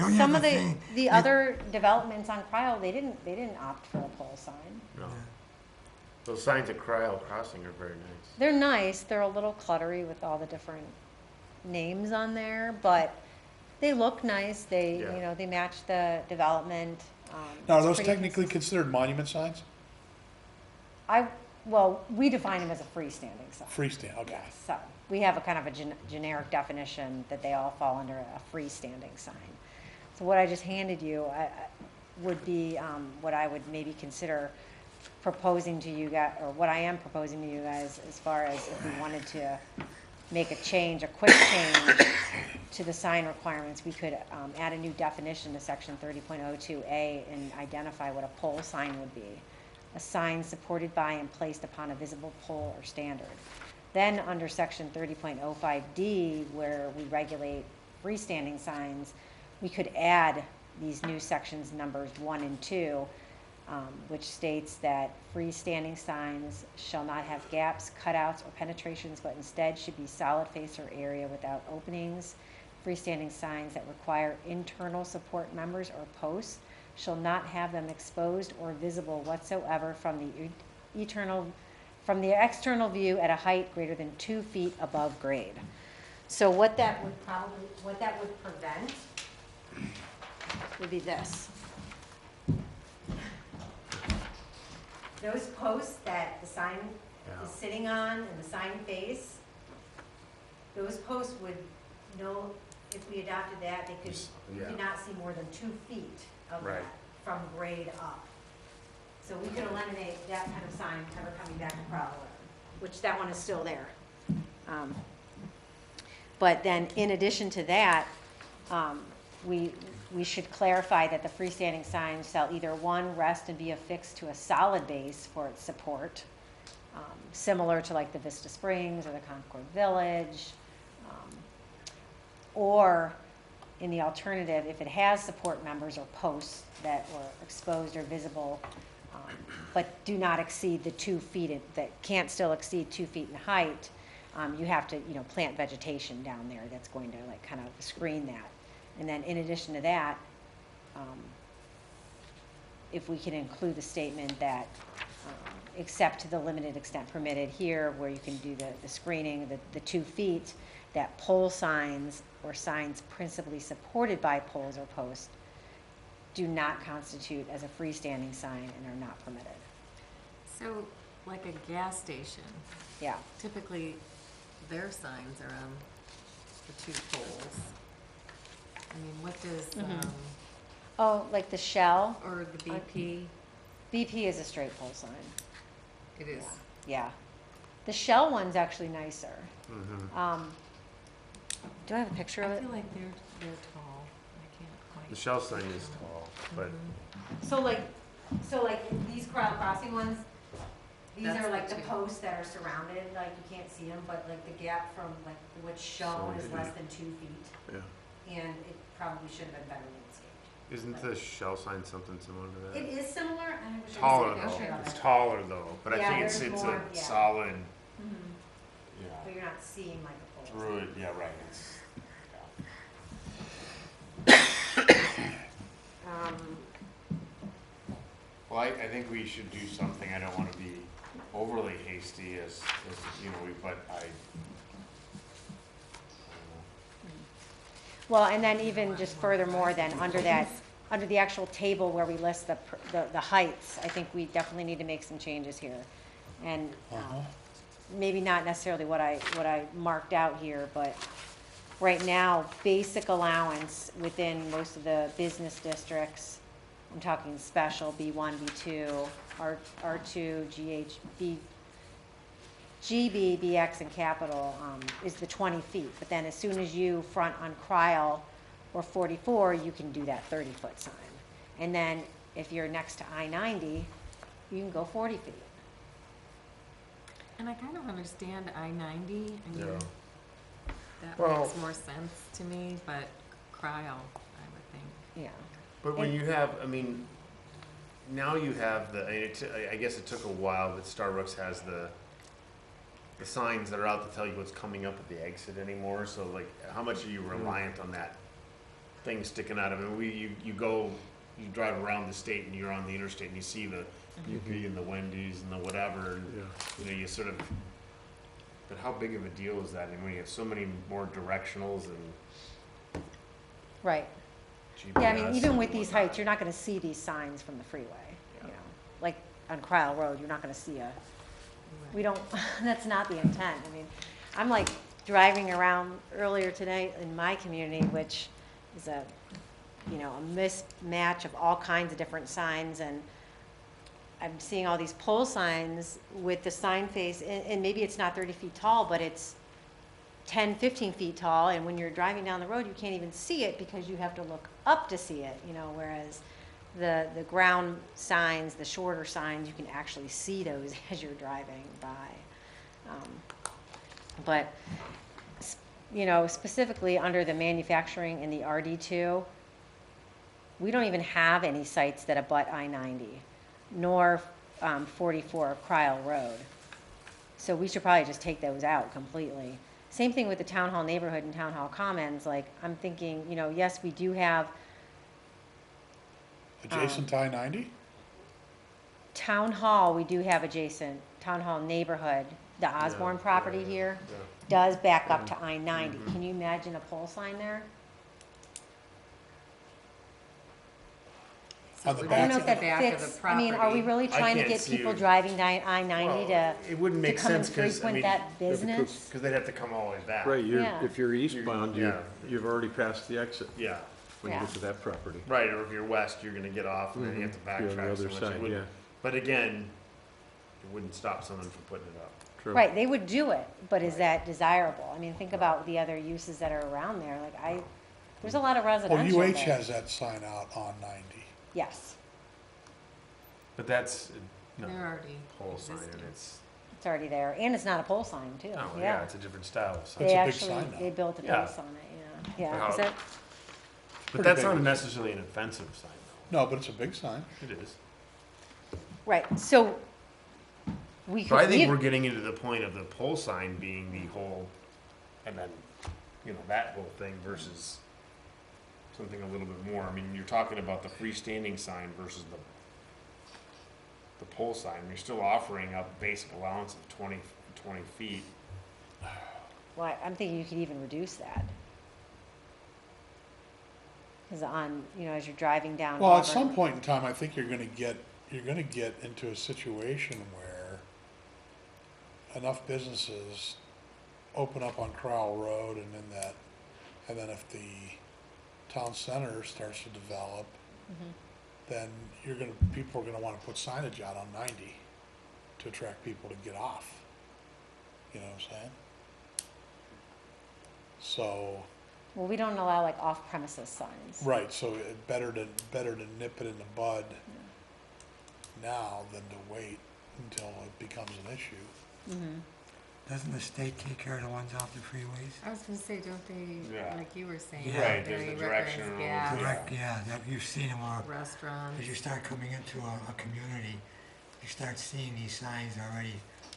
only some of other thing, the other developments on Cryle, they didn't opt for a pole sign. No. Those signs at Cryle Crossing are very nice. They're nice, they're a little cluttery with all the different names on there, but they look nice, Yeah. they match the development. now, are it's those pretty technically consistent. considered monument signs? Well, we define them as a freestanding sign. Freestand, okay. So, we have a kind of a generic definition that they all fall under a freestanding sign. So what I just handed you, would be, what I would maybe consider proposing to you guys, or what I am proposing to you guys, as far as if we wanted to make a change, a quick change to the sign requirements, we could, add a new definition to section 30.02A and identify what a pole sign would be. A sign supported by and placed upon a visible pole or standard. Then under section 30.05D, where we regulate freestanding signs, we could add these new sections numbers 1 and 2, which states that freestanding signs shall not have gaps, cutouts, or penetrations, but instead should be solid face or area without openings. Freestanding signs that require internal support members or posts shall not have them exposed or visible whatsoever from the external view at a height greater than 2 feet above grade. So what that would prevent would be this. Those posts that the sign is sitting on and the sign face, those posts would know, if we adopted that, they could, you could not see more than 2 feet of that from grade up. So we could eliminate that kind of sign ever coming back to Prowler, which that one is still there. But then in addition to that, we should clarify that the freestanding sign shall either, 1, rest and be affixed to a solid base for its support, similar to like the Vista Springs or the Concord Village, or in the alternative, if it has support members or posts that were exposed or visible, but do not exceed the 2 feet, that can't still exceed 2 feet in height, you have to, plant vegetation down there that's going to like kind of screen that. And then in addition to that, if we can include the statement that except to the limited extent permitted here, where you can do the screening, the 2 feet, that pole signs or signs principally supported by poles or posts do not constitute as a freestanding sign and are not permitted. So, like a gas station, Yeah. typically their signs are on the 2 poles. I mean, what does, Oh, like the Shell? or the BP? BP is a straight pole sign. It is. Yeah. The Shell one's actually nicer. Mm-hmm. Do I have a picture of I it? feel like they're tall. I can't quite. The shell sign is tall, but So like these crossing ones, these That's are like the the two. posts that are surrounded, like you can't see them, but like the gap from like what's shown So is less than 2 feet. yeah. And it probably should have been better landscaped. Isn't the shell sign something similar to It that? is similar, and I wish I Taller could say though. picture of It's it. taller though, but I Yeah, think it's there's a more, yeah. solid. Mhm. Yeah. But you're not seeing like the poles. Through it, yeah, right. It's, well, I think we should do something. I don't want to be overly hasty as but I. Well, and then even just furthermore, then under the actual table where we list the heights, I think we definitely need to make some changes here. And maybe not necessarily what I marked out here, but right now, basic allowance within most of the business districts, I'm talking special, B1, B2, R2, GH, GB, BX, and capital is the 20 feet. But then as soon as you front on Cryle or 44, you can do that 30-foot sign. And then if you're next to I-90, you can go 40 feet. And I kind of understand I-90. I mean, Yeah. that Well- makes more sense to me, but Cryle, I would think. Yeah. But when you have, I mean, now you have I guess it took a while, but Starbucks has the signs that are out to tell you what's coming up at the exit anymore. So like, how much are you reliant on that thing sticking out? I mean, you drive around the state and you're on the interstate and you see the UP and the Wendy's and the whatever, and you sort of. But how big of a deal is that? I mean, when you have so many more directionals and Right. GPS. Yeah, I mean, even and with these whatnot. heights, you're not going to see these signs from the freeway. Like on Cryle Road, you're not going to see we don't, that's not the intent. I mean, I'm like driving around earlier today in my community, which is a mismatch of all kinds of different signs, and I'm seeing all these pole signs with the sign face, and maybe it's not 30 feet tall, but it's 10, 15 feet tall, and when you're driving down the road, you can't even see it because you have to look up to see it, whereas the ground signs, the shorter signs, you can actually see those as you're driving by. But, you know, specifically under the manufacturing in the RD2, we don't even have any sites that abut I-90, nor 44 Cryle Road. So we should probably just take those out completely. Same thing with the Town Hall neighborhood and Town Hall Commons, like, I'm thinking, you know, yes, we do have Adjacent to I-90? Town Hall, we do have adjacent, Town Hall neighborhood, the Osborne Yeah, property yeah, here yeah. does back up to I-90. Can you imagine a pole sign there? So On the we're I don't back know to if the that back of the fits, I mean, are we property. really trying to can't get see people it. driving down I-90 Well, to it wouldn't make come and sense, because, I frequent mean, that business? because they'd have to come all the way back. Right, Yeah. if you're eastbound, Yeah. you've already passed the exit Yeah, when you Yeah. get to that property. right, or if you're west, you're gonna get off, and then you have to Be on the backtrack so other much. side, yeah, But again, it wouldn't stop someone from putting it up. true. Right, they would do it, but is that desirable? I mean, think about the other uses that are around there, like there's a lot of Well, residential UH there. has that sign out on 90. Yes, But that's, no, They're already pole sign, and existing. it's, it's already there, and it's not a pole sign too, oh, yeah, yeah. it's a different style of sign. It's They a big actually, sign now. they built a Yeah. post on it, yeah, Wow. is that, But that's not necessarily an offensive sign, No, but it's a big sign. though. It is. right, so we But I could, think we, we're getting into the point of the pole sign being the whole, and then, you know, that whole thing versus something a little bit more. I mean, you're talking about the freestanding sign versus the pole sign. You're still offering a basic allowance of 20 feet. well, I'm thinking you could even reduce that. Cause on, you know, as you're driving down Well, at Auburn- some point in time, I think you're gonna get into a situation where enough businesses open up on Crowell Road and then if the town center starts to develop, then people are gonna wanna put signage out on 90 to attract people to get off. You know what I'm saying? So, Well, we don't allow like off-premises signs. right, so better to nip it in the bud now than to wait until it becomes an issue. Doesn't the state take care of the ones off the freeways? I was gonna say, don't they, Yeah. like you were saying, Yeah. Right, they there's the recognize directional, gas, Correct, yeah, that, you've seen them all, restaurants. as you start coming into a community, you start seeing these signs already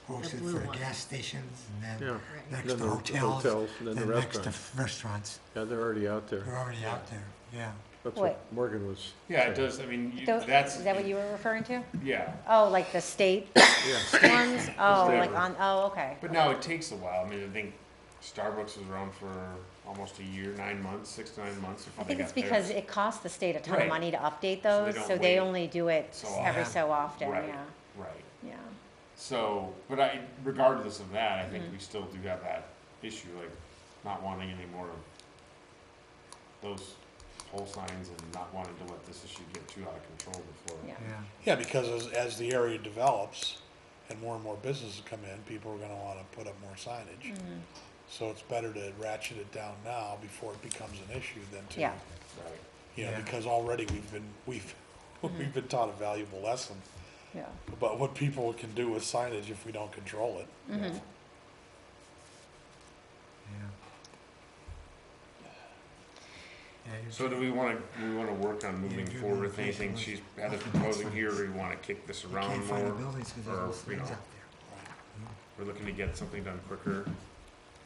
posted blue for ones. gas stations and Yeah, then Right. next Then to the hotels, hotels, and then the and next to restaurants. restaurants. Yeah, they're already out there. They're already out there, yeah. That's Wait. what Morgan was. Yeah, it does. I mean, Tho- that's. Is that what you were referring to? Yeah. Oh, like the state Yeah, ones? Oh, State like ones. on, oh, okay. But now it takes a while. I mean, I think Starbucks was around for almost a year, 9 months, 6 to 9 months before I they think got it's theirs. because it costs the state a ton of Right. money to update So they those, don't so they wait only do it so every often. so often, Right. yeah, Right. yeah. So, but regardless of that, I think we still do have that issue, like not wanting any more of those pole signs and not wanting to let this issue get too out of control before. Yeah. Yeah, because as the area develops and more businesses come in, people are gonna wanna put up more signage. So it's better to ratchet it down now before it becomes an issue than to, Yeah. Right. you know, Yeah. because already we've been taught a valuable lesson Yeah. about what people can do with signage if we don't control it. Mm-hmm. Yeah, you- So do we wanna work on moving do forward with notification anything was- she's had us was proposing fine. here, or do we wanna kick this You around can't find the more? buildings because or, there's no you signs know, out there. We're looking to get something done quicker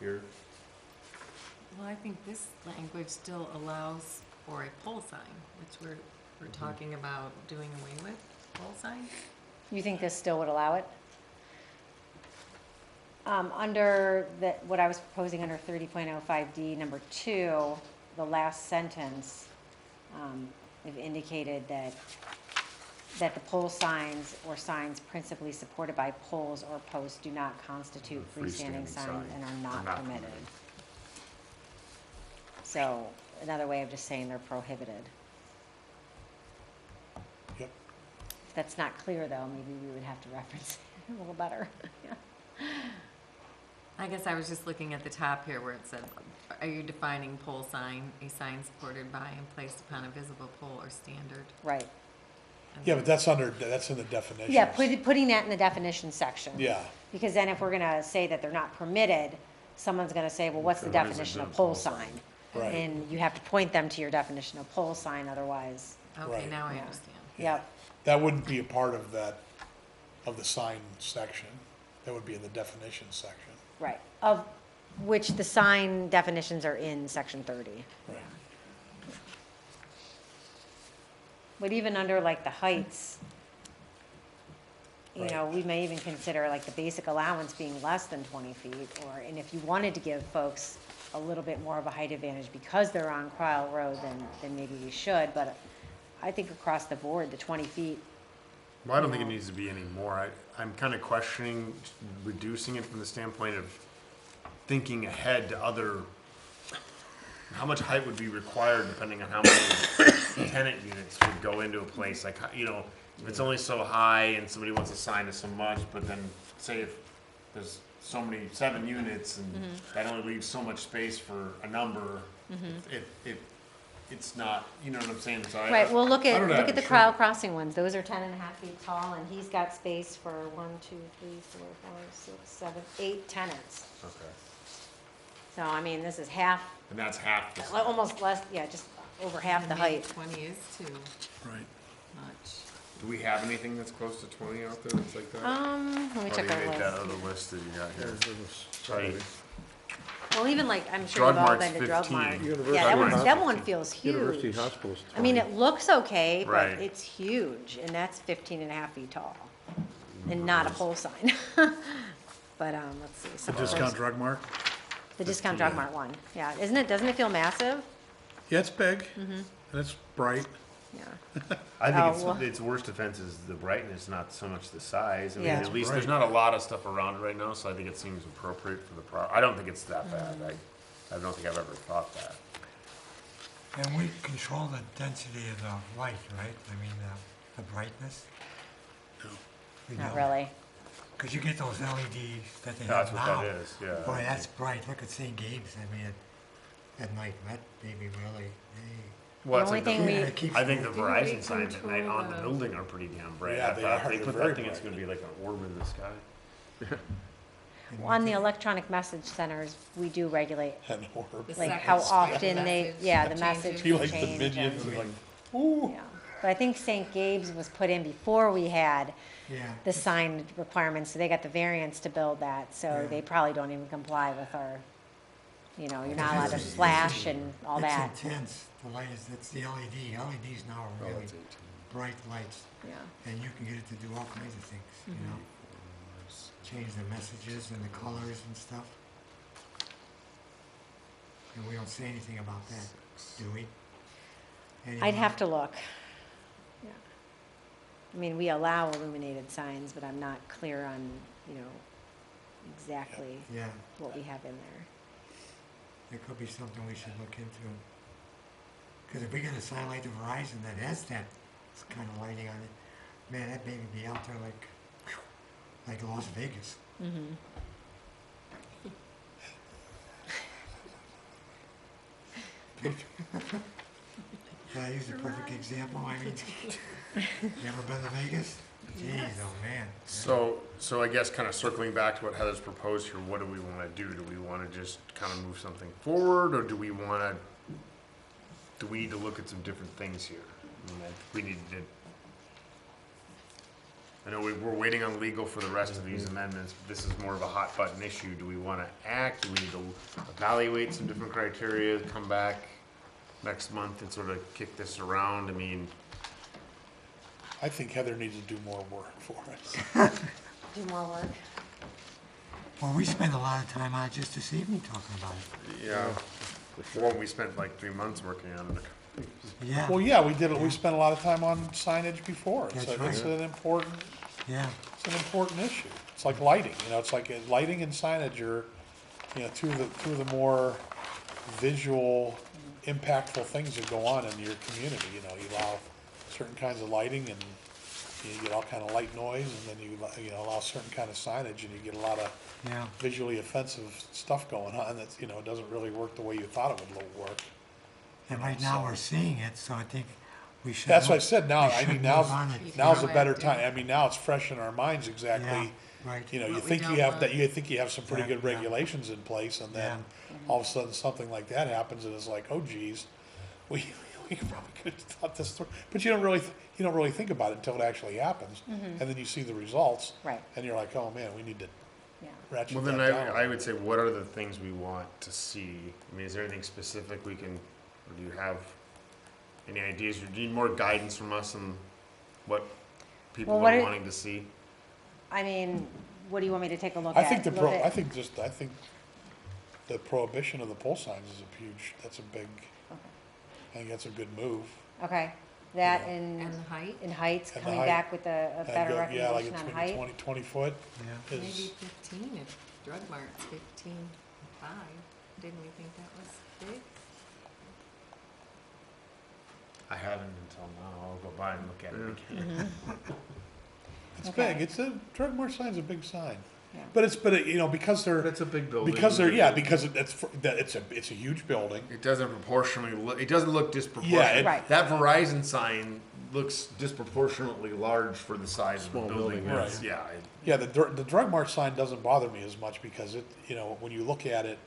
here. Well, I think this language still allows for a pole sign, which we're talking about doing away with, pole signs? You think this still would allow it? Under what I was proposing under 30.05D, number 2, the last sentence, it indicated that the pole signs or signs principally supported by poles or posts do not constitute freestanding signs and are not permitted. So, another way of just saying they're prohibited. Yep. If that's not clear, though, maybe we would have to reference it a little better. I guess I was just looking at the top here where it said, are you defining pole sign, a sign supported by and placed upon a visible pole or standard? Right. And Yeah, but that's in the definitions. Yeah, putting that in the definition section. Yeah, Because then if we're gonna say that they're not permitted, someone's gonna say, well, what's the Okay, what is a definition of good pole pole sign? sign? Right. And you have to point them to your definition of pole sign, otherwise, Okay, Right. now I Yeah. understand. yep, That wouldn't be a part of that, of the sign section. That would be in the definition section. right, of which the sign definitions are in section 30. Right. But even under like the heights, you know, we may even consider like the basic allowance being less than 20 feet, or, and if you wanted to give folks a little bit more of a height advantage because they're on Cryle Road, then maybe we should, but I think across the board, the 20 feet, Well, I don't think it needs to be any more. I'm kind of questioning reducing it from the standpoint of thinking ahead to other, how much height would be required depending on how many tenant units would go into a place, like, you know, if it's only so high and somebody wants to sign it so much, but then say if there's so many, 7 units and that only leaves so much space for a number, it's not, you know what I'm saying? So right, well, look I at, don't look have at the a Cryle sure- Crossing ones, those are 10 and a half feet tall, and he's got space for 1, 2, 3, 4, 5, 6, 7, 8 tenants. Okay. So, I mean, this is half, And that's half the. almost less, yeah, just over half the Maybe height. 20 is too Right. much. Do we have anything that's close to 20 out there that's like that? Let me Or check do you our make that list. other list that you got Yeah, here? there was Right. probably- Well, even like, I'm sure you've all Drug been to Mart's Drug 15. Mart. University Yeah, that one, that Hospital. one feels University huge. Hospital's I mean, 20. it looks okay, but Right. it's huge, and that's 15 and a half feet tall, and not a pole sign. But, let's see. The some of discount those- drug mart? The discount drug mart one, yeah, doesn't it feel massive? Yeah, it's big, and it's bright. Yeah, I Oh, think well- its worst offense is the brightness, not so much the size. I mean, Yeah. at least Right. there's not a lot of stuff around it right now, so I think it seems appropriate for the I don't think it's that bad. I don't think I've ever thought that. And we control the density of the light, right? I mean, the brightness? No. We not don't. really. Because you get those LEDs that they That's have what now. that is, yeah. Boy, that's bright. Look at St. Gabe's, I mean, at night, that baby really, Well, The it's only like thing the, we- yeah, it keeps I think the moving. Verizon signs at night control on the the- building are pretty damn bright. Yeah, I they thought are. they They're put very that thing, it's bright. gonna be like an orb in the sky. And On we the can- electronic message centers, we do regulate, And orb. The like second how speed often they, message yeah, the changes. message Be will like the change. minions, and- like, ooh. Yeah, but I think St. Gabe's was put in before we had Yeah. the sign requirements, so they got the variance to build that, so Yeah. they probably don't even comply with our, you know, you're not allowed to flash and all that. It's intense. The light is, it's the LED. LEDs now are Oh, really it's 18. bright lights. Yeah, And you can get it to do all kinds of things, you know? Change the messages and the colors and stuff. And we don't say anything about that, do we? I'd have to look. Yeah. I mean, we allow illuminated signs, but I'm not clear on, you know, exactly Yeah, what we have in there. there could be something we should look into. Because if we get a sign like the Verizon that has that kind of lighting on it, man, that baby be out there like, whew, like Las Vegas. Mm-hmm. Can I use a perfect example? I mean, you ever been to Vegas? Jeez, oh man. So I guess kind of circling back to what Heather's proposed here, what do we wanna do? Do we wanna just kind of move something forward, or do we need to look at some different things here? I mean, we need to, I know we're waiting on legal for the rest of these amendments, but this is more of a hot button issue. Do we wanna act? Do we need to evaluate some different criteria, come back next month and sort of kick this around? I mean, I think Heather needs to do more work for us. Do more work. Well, we spend a lot of time on it just this evening talking about it. yeah, well, we spent like 3 months working on it. Yeah, Well, yeah, we did, we spent a lot of time on signage before. It's That's a- It's right. an important, yeah. it's an important issue. It's like lighting, you know, it's like lighting and signage are, you know, two of the more visual, impactful things that go on in your community, you know, you allow certain kinds of lighting and you get all kind of light noise, and then you know, allow certain kind of signage and you get a lot of Yeah, visually offensive stuff going on that's, you know, it doesn't really work the way you thought it would work. and right now we're seeing it, so I think we should. That's what I move- said, now, we I should mean, move now's, on it. now's a better Proactive. time, I mean, now it's fresh in our minds exactly Right. You know, you What we think don't you have want. that, you think you have some pretty good Exactly, yeah. regulations in place, and then Yeah. all of a sudden something like that happens, and it's like, oh geez, we probably could have thought this through. But you don't really think about it until it actually happens, and then you see the results, Right, and you're like, oh man, we need to yeah. ratchet Well, that then down. I would say, what are the things we want to see? I mean, is there anything specific we can, or do you have any ideas? Or do you need more guidance from us on what people Well, what are it- wanting to see? I mean, what do you want me to take a look I at? think Look at- I think the prohibition of the pole signs is that's a big, I think that's a good move. Okay, that Yeah. And in, the height, in heights, And the coming height. back with a better Yeah, like recommendation it's on maybe height? 20 foot Yeah. maybe is, 15 if Drug Mart's 15.5. Didn't we think that was big? I haven't until now. I'll go by and look at it again. Mm-hmm. it's Okay. big, it's a, drug mart sign's a big sign. Yeah. But you know, because they're, That's a big building. because it's a huge building. It doesn't proportionally look, it doesn't look disproportionate. Right. That Verizon sign looks disproportionately large for the size of Small the building. building, right. Yeah. Yeah, the drug mart sign doesn't bother me as much because it, you know, when you look at it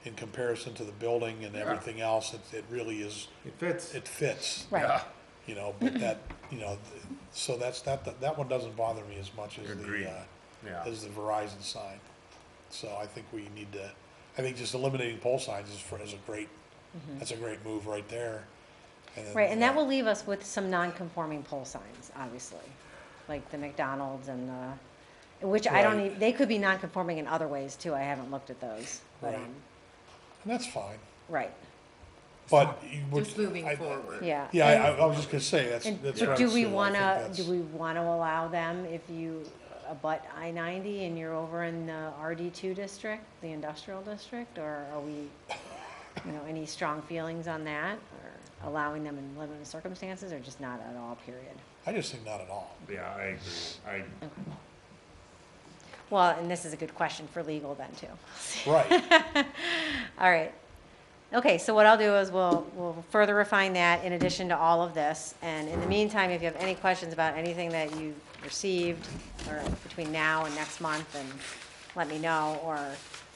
in comparison to the building and Yeah. everything else, it really is, It fits. it fits, Right, Yeah. you know, but that, you know, so that one doesn't bother me as much as Agreed. Yeah. as the Verizon sign. So I think I think just eliminating pole signs is a great, that's a great move right there. And then, right, and that will leave us with some non-conforming pole signs, obviously, like the McDonald's and the, which I don't Right. even, they could be non-conforming in other ways too, I haven't looked at those, but, Right. And that's fine, right, but you would. Just moving I- forward. yeah. Yeah, And- I was just gonna say, And that's but right. do we Sue. I wanna, think do that's- we wanna allow them if you abut I-90 and you're over in the RD2 district, the industrial district, or are we, you know, any strong feelings on that? Or allowing them in limited circumstances, or just not at all, period? I just think not at all. Yeah, I agree. Okay. Well, and this is a good question for legal then too. Right, All right. Okay, so what I'll do is we'll further refine that in addition to all of this. And in the meantime, if you have any questions about anything that you received or between now and next month, then let me know. Or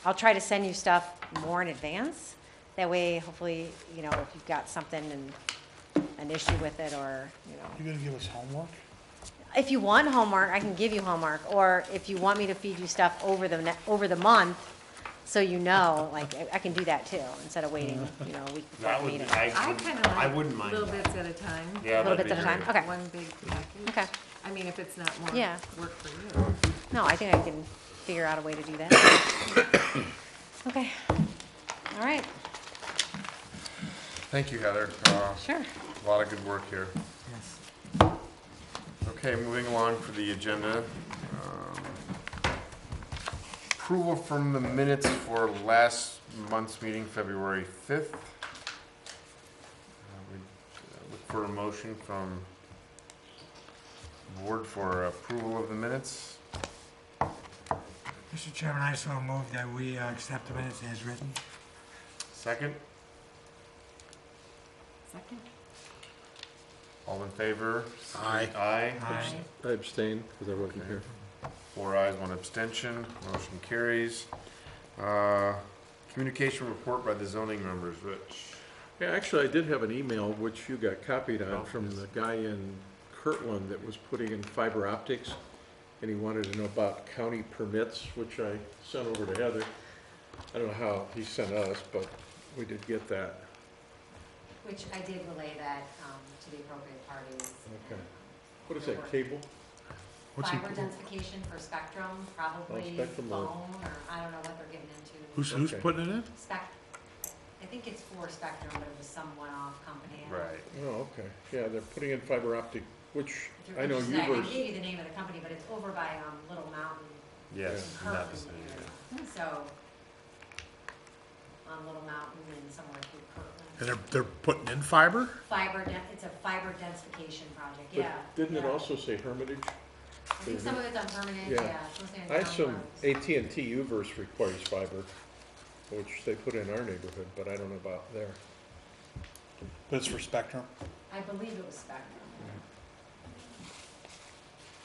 I'll try to send you stuff more in advance. That way, hopefully, you know, if you've got something and an issue with it, or, you know. you gonna give us homework? If you want homework, I can give you homework, or if you want me to feed you stuff over the month, so you know, like, I can do that too, instead of waiting, you know, a week before That the would, meeting. I kind of I like wouldn't mind little that. bits at a time. Yeah, Little that'd bits be at a time, great. okay, One big package. okay. I mean, if it's not more Yeah. work for you. No, I think I can figure out a way to do that. Okay, all right, Thank you, Heather. sure. A lot of good work here. Yes. Okay, moving along for the agenda. Approval from the minutes for last month's meeting, February 5th. We look for a motion from the board for approval of the minutes. Mr. Chairman, I so move that we accept the minutes as written. Second, Second? all in favor? Aye. Aye. Aye. I abstained because I wasn't here. 4 ayes, 1 abstention, motion carries. Communication report by the zoning members, Rich. Yeah, actually, I did have an email, which you got copied Oh, on, from yes. the guy in Kirtland that was putting in fiber optics, and he wanted to know about county permits, which I sent over to Heather. I don't know how he sent us, but we did get that. Which I did relay that, to the appropriate parties. Okay. What is that, cable? What's he- Fiber densification for Spectrum, probably Spectrum phone, or- or I don't know what they're getting into. Who's Okay. putting it in? I think it's for Spectrum, but it was some one-off company. I don't know. Right. Oh, okay. Yeah, they're putting in fiber optic, which If you're I know interested, you I were, can give you the name of the company, but it's over by, Little Mountain Yes, in in that Kirtland vicinity, yeah. area. So, on Little Mountain and somewhere through Kirtland. And they're putting in fiber? It's a fiber densification project, but yeah. didn't it yeah. also say Hermitage? I think some of it's on permanent, Yeah. yeah, it's mostly on I assume town AT&T Uverse requires fiber, which they put in our neighborhood, but I don't know about there. But it's for Spectrum? I believe it was Spectrum.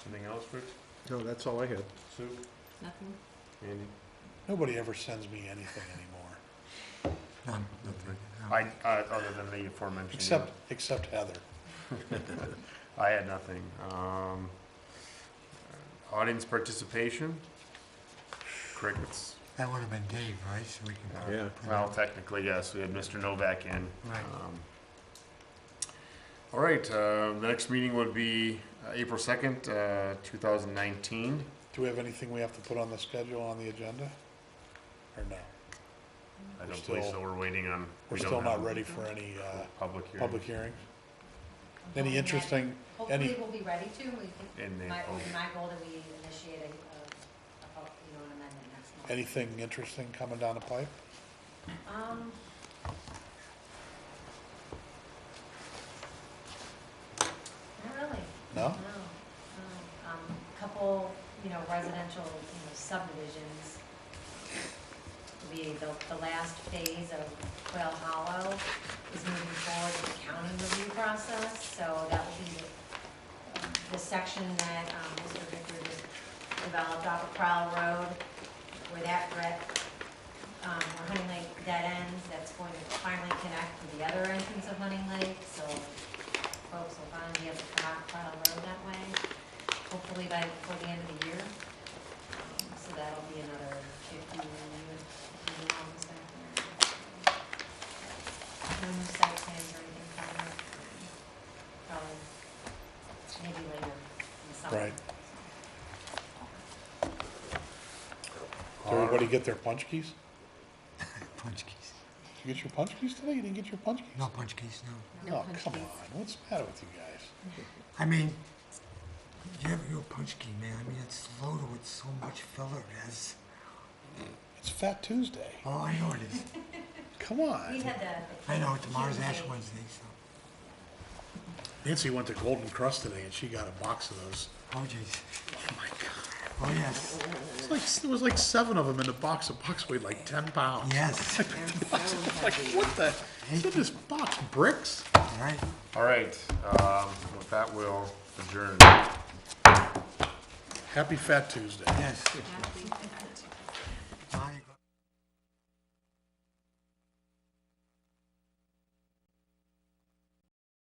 Anything else, Rich? No, that's all I had. Sue, Nothing? Andy? Nobody ever sends me anything anymore, None, nothing, no. Other than the aforementioned. except Heather. I had nothing. Audience participation? Crickets. That would have been Dave, right? So we can. Yeah. Well, technically, yes, we had Mr. Novak in. Right. All right, the next meeting would be April 2nd, 2019. Do we have anything we have to put on the schedule on the agenda? Or no? I We're don't believe so, still- we're waiting on. We're we don't still not have ready for any, Public hearing. public hearings? I'm Any hoping that- interesting, Hopefully any, we'll be ready to, we think, In my, April. my goal that we initiate an amendment next month. anything interesting coming down the pipe? Not really. No? No. Couple, residential, subdivisions. The last phase of Quail Hollow is moving forward with the county review process, so that will be the section that, Mr. Victor just developed off of Crowell Road, where where Hunting Lake dead ends, that's going to finally connect to the other entrance of Hunting Lake, so folks will finally be able to come out Crowell Road that way, hopefully before the end of the year. So that'll be another 50 homes back there. No new site plans or anything coming up. Probably, maybe later in the summer. Right. Did everybody get their punch keys? Punch keys. Did you get your punch keys today? You didn't get your punch keys? No punch keys, no. No Oh, punch come keys. on, what's the matter with you guys? I mean, you have your punch key, man. I mean, it's loaded with so much filler. As It's Fat Tuesday, oh, I know it is. come on. We had the. I know tomorrow's Ash Wednesday, so. Nancy went to Golden Crust today and she got a box of those. Oh, jeez. Oh my God. Oh, yes. There was like 7 of them in the box. The box weighed like 10 pounds. Yes. They're so Like, heavy. what the, is in this box, bricks? All right. All right, with that, we'll adjourn. Happy Fat Tuesday. Yes. Happy.